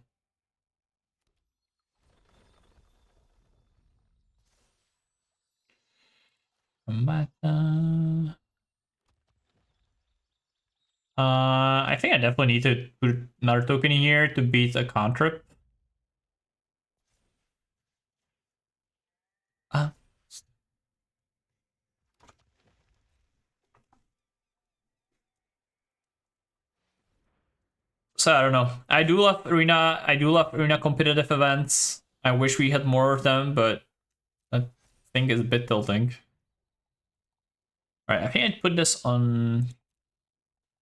I think I definitely need to put another token in here to beat a cantrip. So I don't know. I do love arena. I do love arena competitive events. I wish we had more of them, but I think it's a bit tilting. All right, I think I'd put this on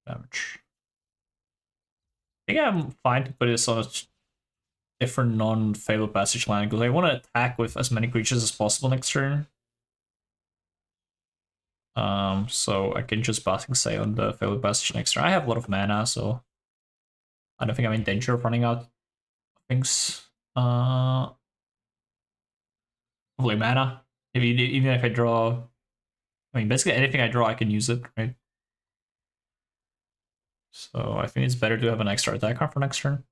damage. I think I'm fine to put this on a different non-fabled passage land because I want to attack with as many creatures as possible next turn. So I can just Basking Say on the fabled passage next turn. I have a lot of mana, so I don't think I'm in danger of running out of things. Hopefully mana. Even if I draw, I mean, basically anything I draw, I can use it, right? So I think it's better to have an extra attack card for next turn.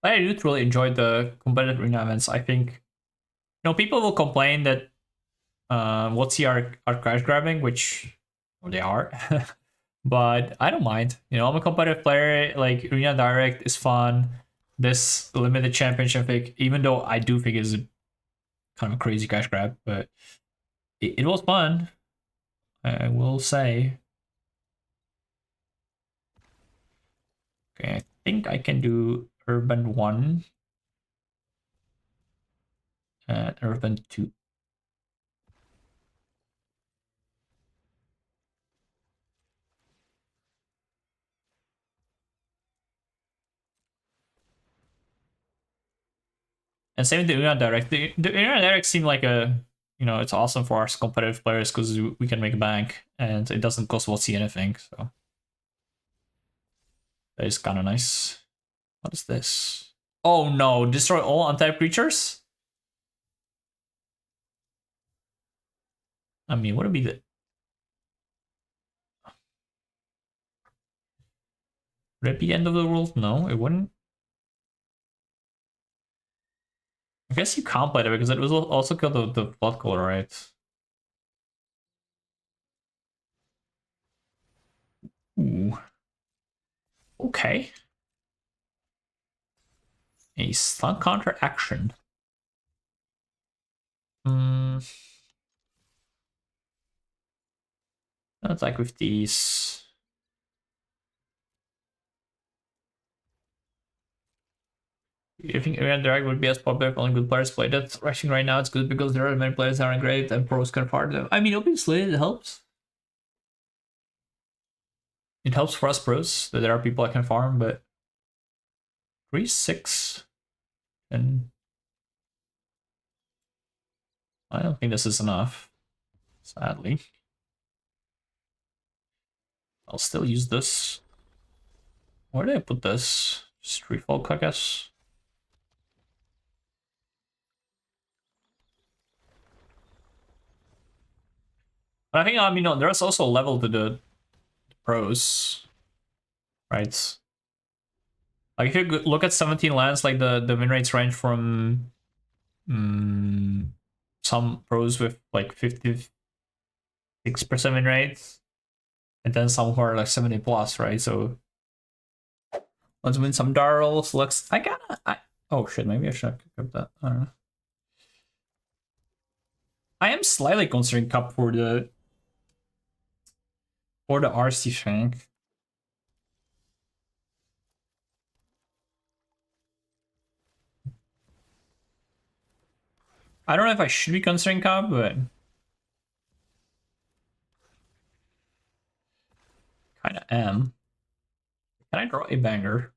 I do really enjoy the competitive arena events. I think, you know, people will complain that WotC are crash grabbing, which they are, but I don't mind. You know, I'm a competitive player. Like, Arena Direct is fun. This limited championship pick, even though I do think it's a kind of a crazy cash grab, but it was fun. I will say. Okay, I think I can do Urban 1 and Urban 2. And same with the Arena Direct. The Arena Direct seemed like a, you know, it's awesome for us competitive players because we can make a bank and it doesn't cost WotC anything. So that is kind of nice. What is this? Oh no, destroy all untapped creatures? I mean, would it be the... Would it be the end of the world? No, it wouldn't. I guess you can't play that because it was also killed the blood color, right? Ooh. Okay. A stun counter action. That's like with these. You think Arena Direct would be as popular if only good players played it? Rushing right now, it's good because there are many players that aren't great and pros can farm them. I mean, obviously, it helps. It helps for us pros that there are people that can farm, but 3-6 and I don't think this is enough, sadly. I'll still use this. Where did I put this? Street Folk, I guess. But I think, I mean, no, there's also a level to the pros, right? Like, if you look at 17 lands, like the win rates range from some pros with like 56% win rates, and then some who are like 70 plus, right? So let's win some Darls. Oh shit, maybe I should have picked up that. I don't know. I am am slightly considering Cup for the RC Shank. I don't know if I should be considering Cup, but kind of am. Can I draw a banger?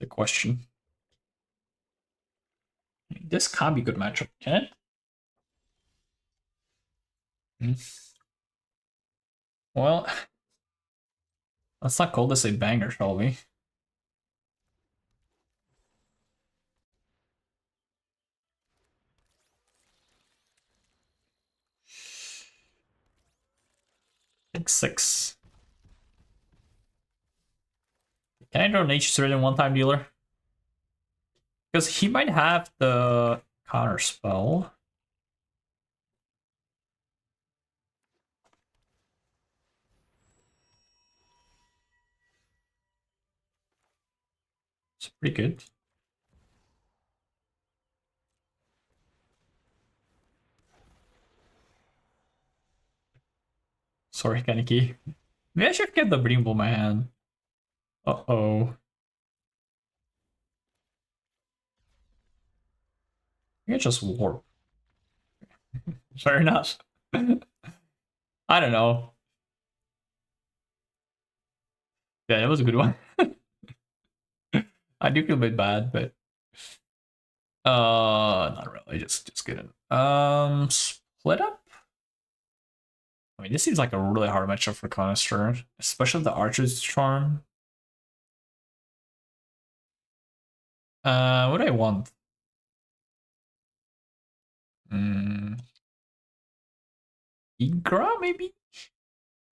The question. This can't be a good matchup, can it? Well, let's not call this a banger, shall we? Take 6. Can I draw an H3 in one-time dealer? Because he might have the counter spell. It's pretty good. Sorry, Kaneki. Maybe I should get the Breeding Bull in my hand. Uh-oh. I just warp. Fair enough. I don't know. Yeah, that was a good one. I do feel a bit bad, but not really. Just kidding. Split up. I mean, this seems like a really hard matchup for Kanister, especially the Archer's Charm. What do I want? Igra, maybe?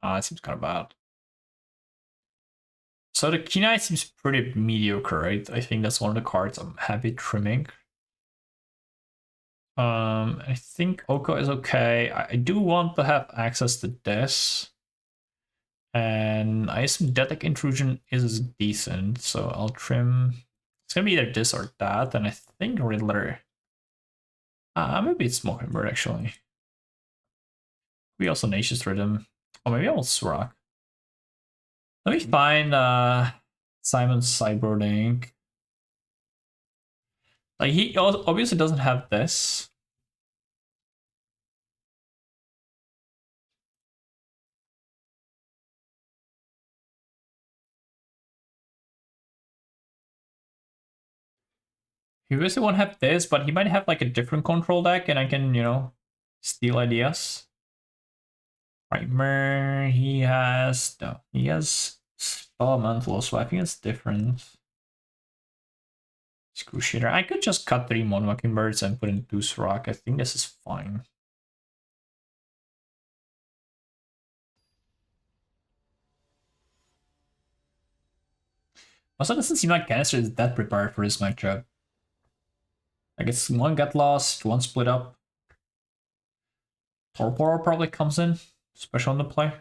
Ah, it seems kind of bad. So the Kenai seems pretty mediocre, right? I think that's one of the cards I'm happy trimming. I think Oko is okay. I do want to have access to this. And I assume Death Intrusion is decent, so I'll trim. It's gonna be either this or that, and I think Riddler. Maybe it's Mockingbird actually. We also Nation's Rhythm. Or maybe I want Surak. Let me find Simon's Cyberlink. Like he obviously doesn't have this. He obviously won't have this, but he might have like a different control deck, and I can, you know, steal ideas. Primer, he has no, he has Elemental, so I think it's different. Excruciator. I could just cut 3 Mono Mockingbirds and put in 2 Rock. I think this is fine. Also, it doesn't seem like Kanister is that prepared for this matchup. I guess 1 Get Lost, 1 Split Up. Torpor probably comes in, especially on the play.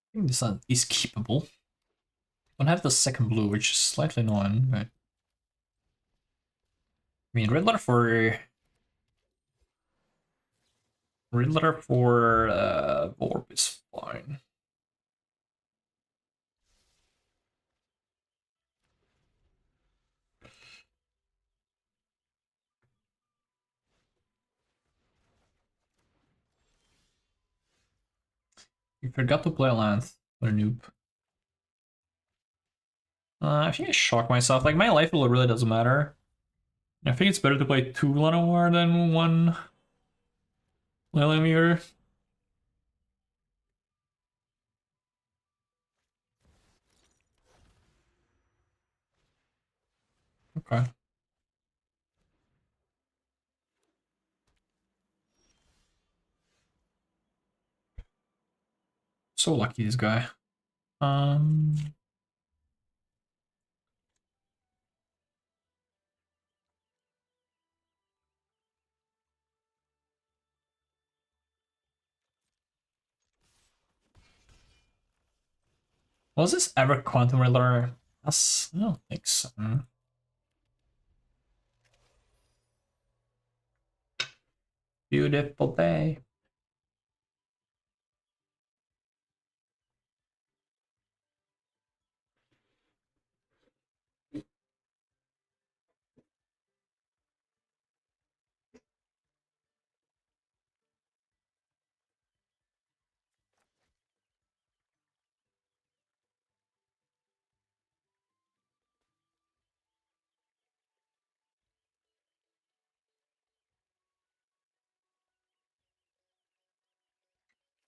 I think this one is keepable. Don't have the second blue, which is slightly annoying, but I mean Riddler for Vorp is fine. You forgot to play land. What a noob. I think I shocked myself. Like, my life really doesn't matter. I think it's better to play 2 Llanowar than 1 Lillimeter. Okay. So lucky, this guy. Um, was this ever Quantum Riddler? I don't think so. Beautiful day.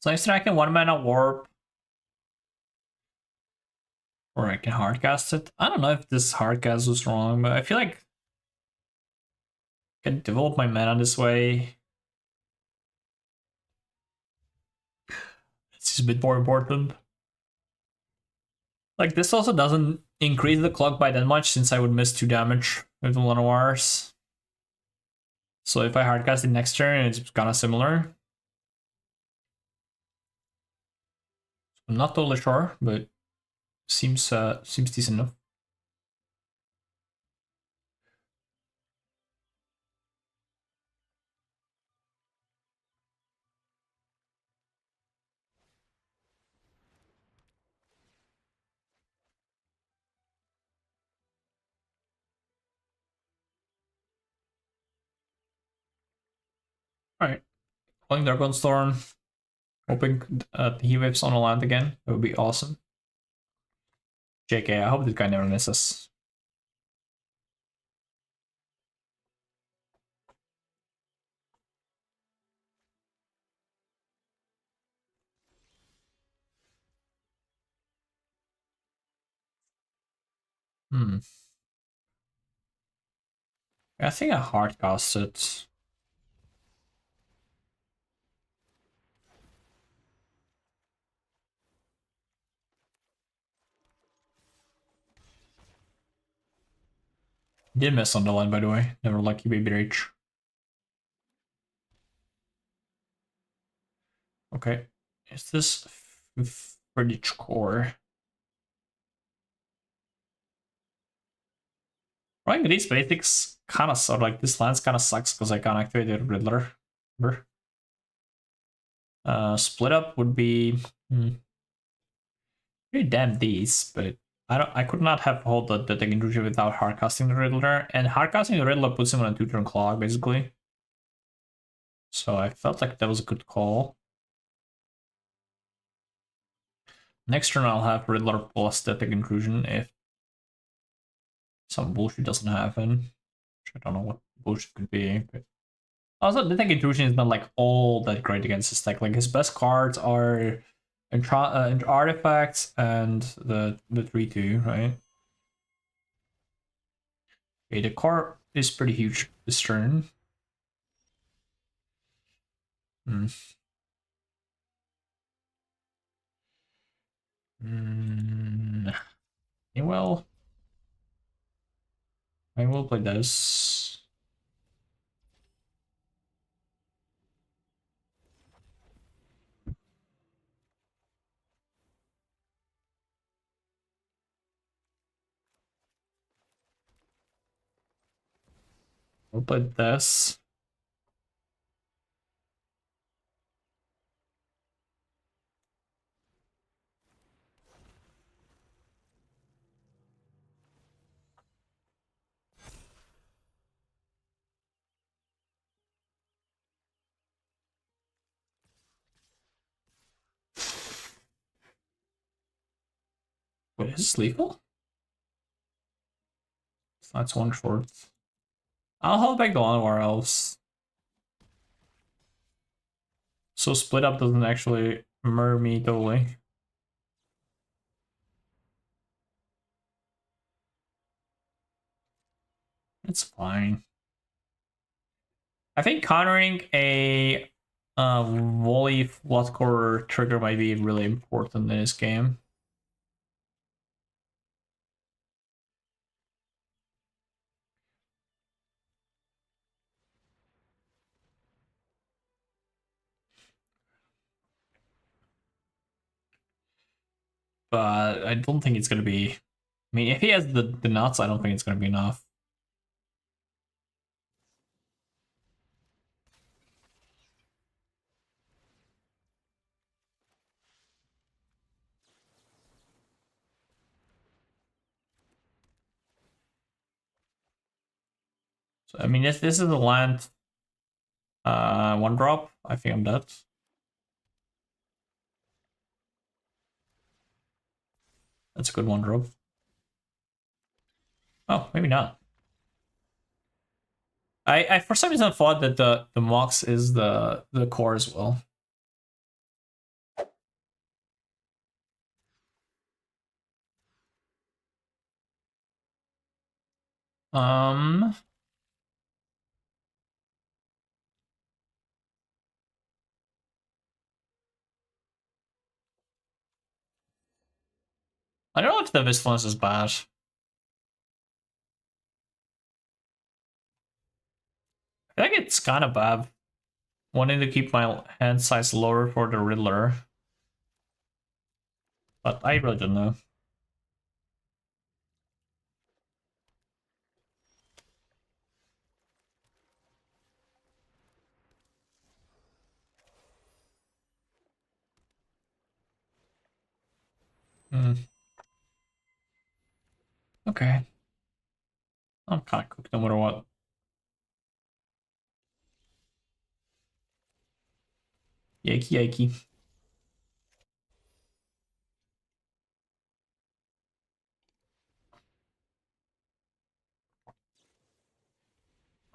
So next turn I can 1-mana warp. Or I can hardcast it. I don't know if this hardcast was wrong, but I feel like I can develop my mana this way. It's a bit more important. Like, this also doesn't increase the clock by that much since I would miss 2 damage with the Lenoirs. So if I hardcast it next turn, it's kind of similar. I'm not totally sure, but seems decent enough. Alright. Playing Storm. Hoping he whips on a land again. That would be awesome. JK, I hope this guy never misses. I think I hardcast it. Did miss on the line, by the way. Never lucky baby rage. Okay. Is this Fridge core? Running these basics kind of suck. Like, this lance kind of sucks because I can't activate the Riddler. Split up would be pretty damn these, but I could not have hold the Detect Intrusion without hardcasting the Riddler, and hardcasting the Riddler puts him on a 2-turn clock basically. So I felt like that was a good call. Next turn I'll have Riddler plus Detect Intrusion if some bullshit doesn't happen. I don't know what bullshit could be, but also Detect Intrusion is not like all that great against his deck. Like, his best cards are artifacts and the 3/2, right? Okay, the core is pretty huge this turn. Well, I will play this. We'll play this. Wait, is this lethal? That's 1/4. I'll hold back the Llanowar Elves. So split up doesn't actually murder me totally. It's fine. I think countering a volley Floodcore trigger might be really important in this game. but I don't think it's gonna be. I mean, if he has the nuts, I don't think it's gonna be enough. So I mean, this is a land one drop. I think I'm dead. That's a good one drop. Oh, maybe not. I for some reason thought that the Mox is the core as well. Um, I don't know if the Visfluence is bad. I feel like it's kind of bad. Wanting to keep my hand size lower for the Riddler, but I really don't know. Mm. Okay. I'm kind of cooked no matter what. Yikey, yikey.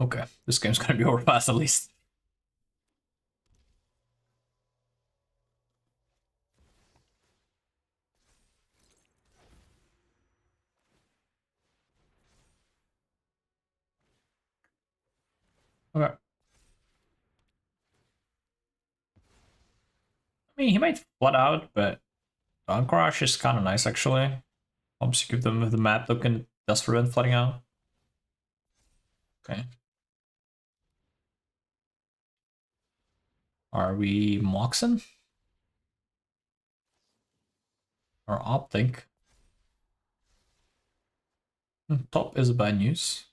Okay, this game's gonna be over fast at least. Okay. I mean, he might flood out, but Dawn Crash is kind of nice actually. Helps you give them the map look and does prevent flooding out. Okay. Are we Moxen? Or Optic? Top is bad news.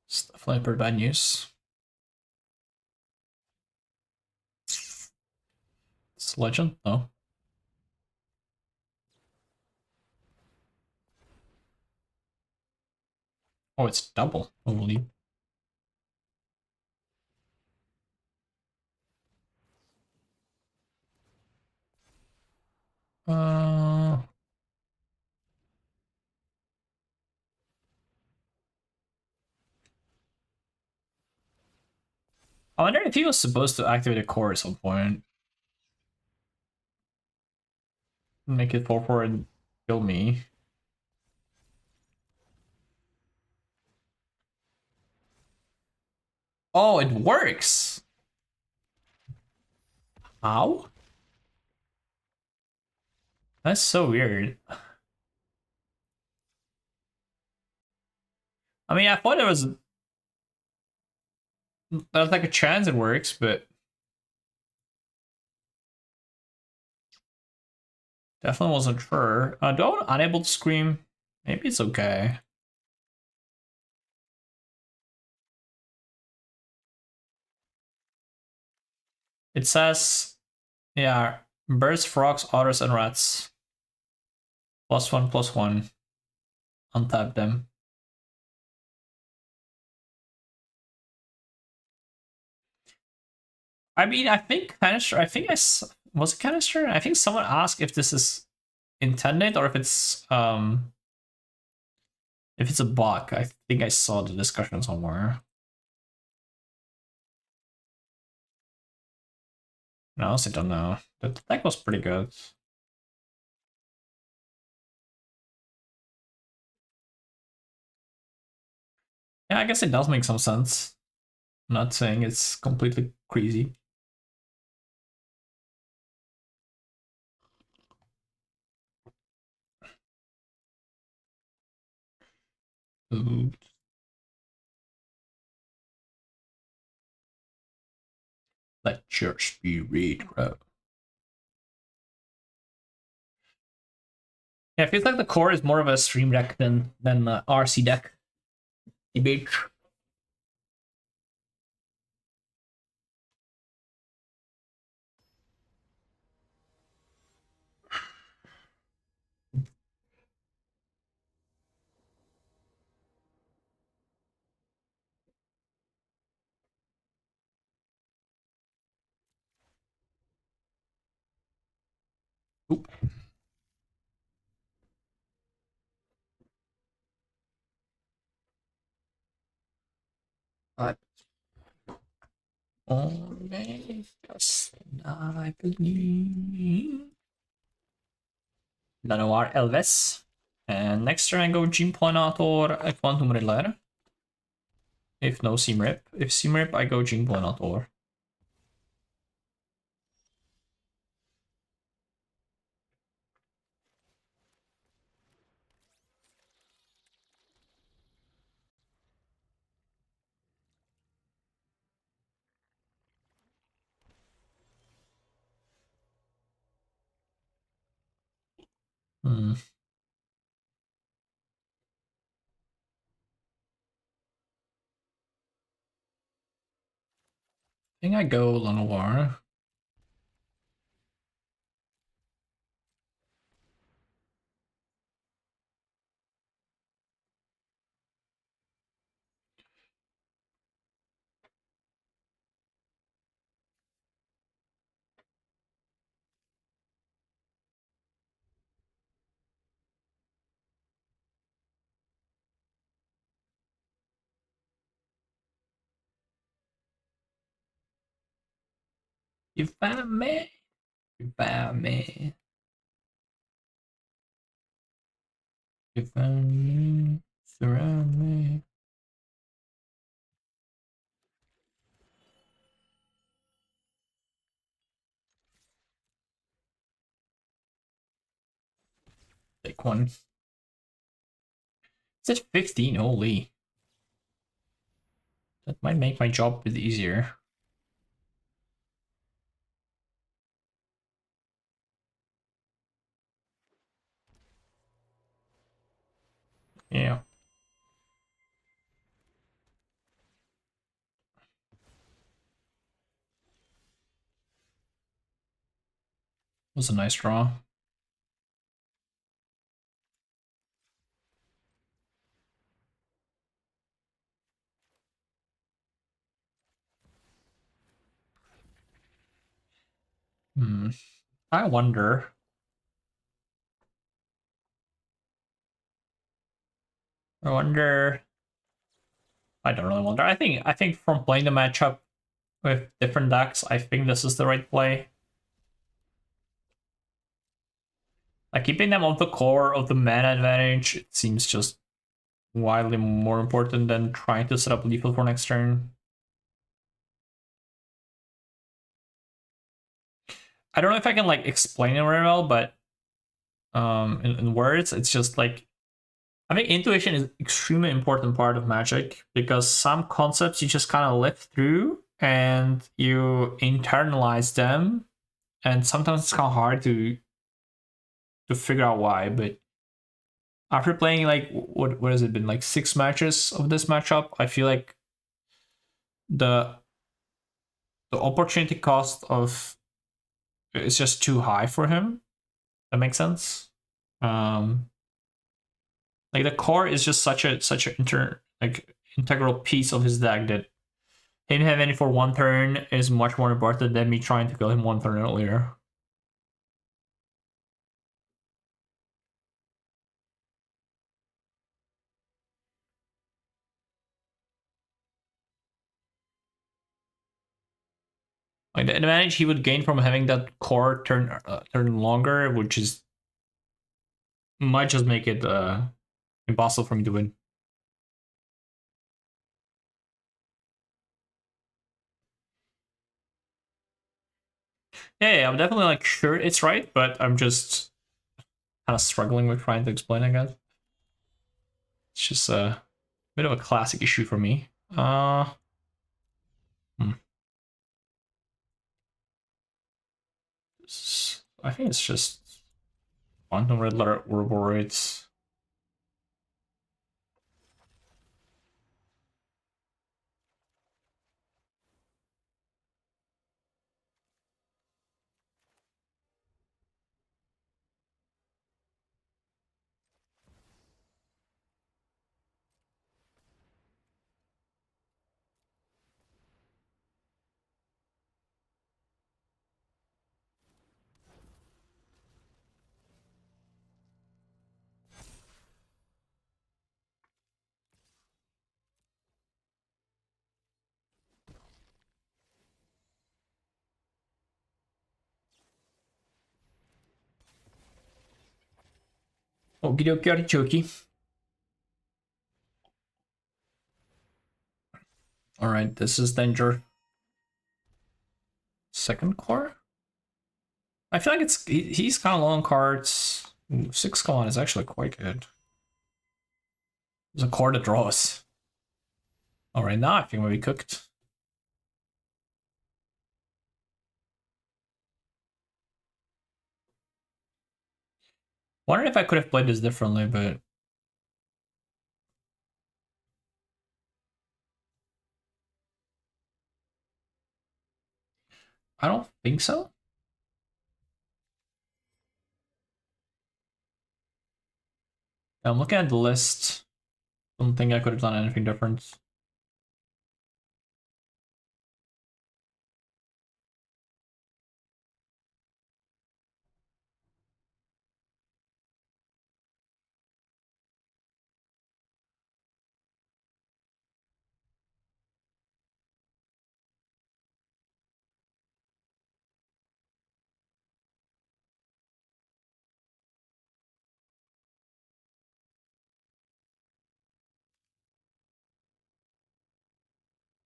It's definitely pretty bad news. It's Legend? No. Oh, it's double. Holy. Uh, I wonder if he was supposed to activate a core at some point. Make it 4-4 and kill me. Oh, it works! How? That's so weird. I mean, I thought there's like a chance it works, but definitely wasn't sure. Do I want unable to scream? Maybe it's okay. It says, yeah, birds, frogs, otters, and rats. +1/+1. Untap them. I mean, I think Kanister, was it Kanister? I think someone asked if this is intended or if it's a bug. I think I saw the discussion somewhere. No, I honestly don't know. The deck was pretty good. Yeah, I guess it does make some sense. I'm not saying it's completely crazy. Ooh. Let your spirit grow. Yeah, it feels like the core is more of a stream deck than RC deck. Debate. Oop. Only just I believe. Lanoir Elves. And next turn I go Gimplanator a Quantum Relay. If no Simrip. If Simrip, I go Gimplanator. I think I go Lanoir. You found me. You found me. You found me. Surround me. Take one. It's at 15, holy. That might make my job a bit easier. Yeah. Was a nice draw. I wonder. I wonder. I don't really wonder. I think from playing the matchup with different decks, I think this is the right play. Like keeping them off the core of the mana advantage, it seems just wildly more important than trying to set up lethal for next turn. I don't know if I can like explain it very well, but in words, it's just like I think intuition is extremely important part of Magic because some concepts you just kind of live through and you internalize them, and sometimes it's kind of hard to figure out why. But after playing like what has it been like 6 matches of this matchup, I feel like the opportunity cost of it's just too high for him. That makes sense. Like the core is just such an integral piece of his deck that him having it for one turn is much more important than me trying to kill him one turn earlier. Like the advantage he would gain from having that core turn longer, which is might just make it impossible for me to win. Yeah, I'm definitely like sure it's right, but I'm just kind of struggling with trying to explain. I guess it's just a bit of a classic issue for me. Hmm. I think it's just Quantum Riddler Uroboros. Okie dokie artichoke. Alright, this is danger. Second core? I feel like he's kind of low on cards. Ooh, 6 Kalan is actually quite good. There's a core that draws. Alright, now I think we'll be cooked. Wonder if I could have played this differently, but I don't think so. I'm looking at the list. Don't think I could have done anything different.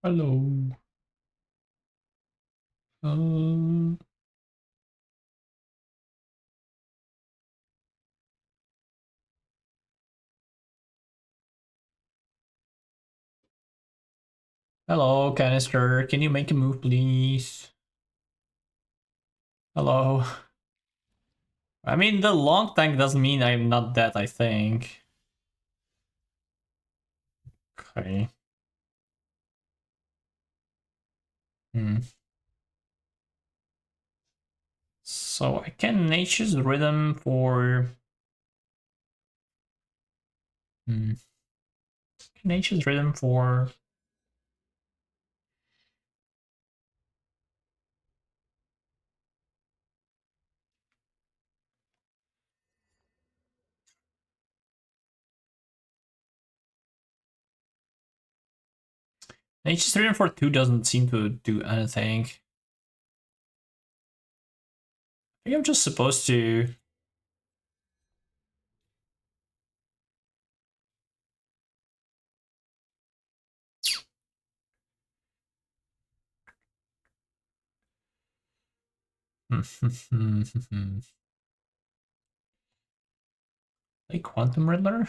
Hello. Uh... Hello, Kanister. Can you make a move, please? Hello. I mean, the long tank doesn't mean I'm not dead, I think. Okay. Hmm. So I can Nature's Rhythm for... Nature's Rhythm for... Nature's Rhythm for 2 doesn't seem to do anything. I think I'm just supposed to... Like Quantum Riddler?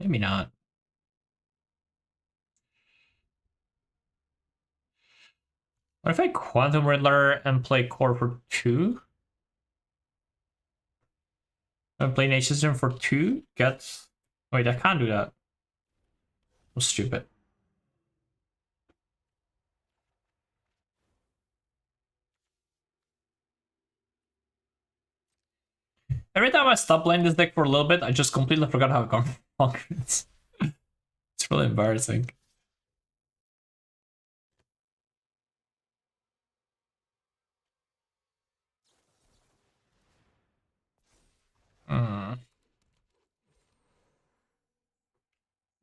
Maybe not. What if I Quantum Riddler and play Core for 2? And play Nature's Rhythm for 2? Get... Wait, I can't do that. I'm stupid. Every time I stop playing this deck for a little bit, I just completely forgot how it functions. It's really embarrassing.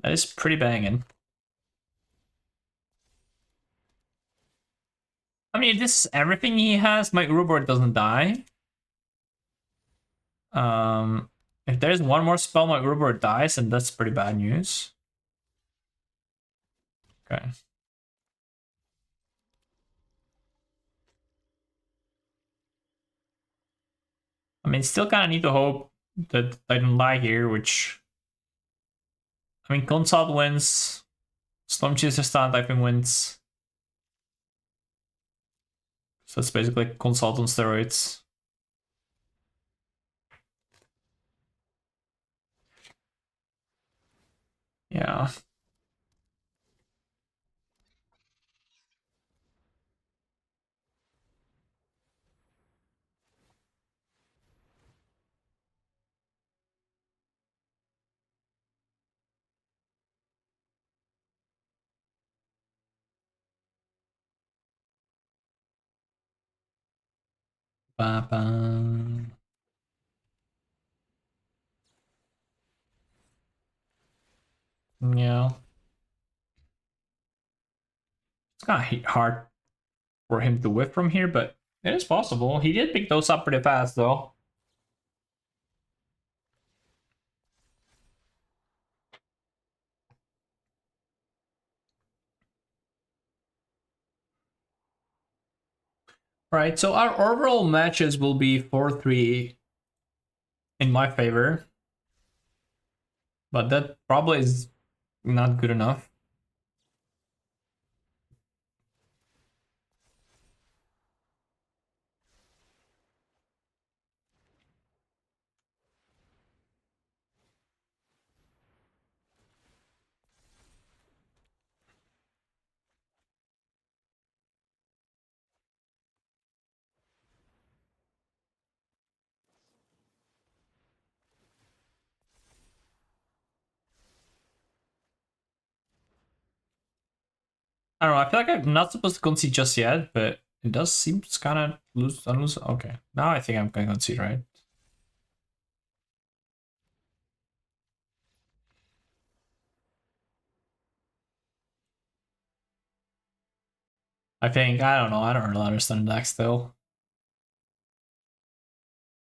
That is pretty banging. I mean, if this is everything he has, my Uroboros doesn't die. If there's one more spell, my Uroboros dies, and that's pretty bad news. Okay. I mean, still kind of need to hope that I don't lie here, which... I mean, Consult wins. Storm Chaser Stun Typing wins. So it's basically consult on steroids. Yeah. Ba-ba. Yeah. It's kind of hard for him to whip from here, but it is possible. He did pick those up pretty fast, though. Right, so our overall matches will be 4-3 in my favor. But that probably is not good enough. I don't know. I feel like I'm not supposed to concede just yet, but it does seem kind of loose. Okay, now I think I'm going to concede, right? I think I don't know. I don't really understand the deck still.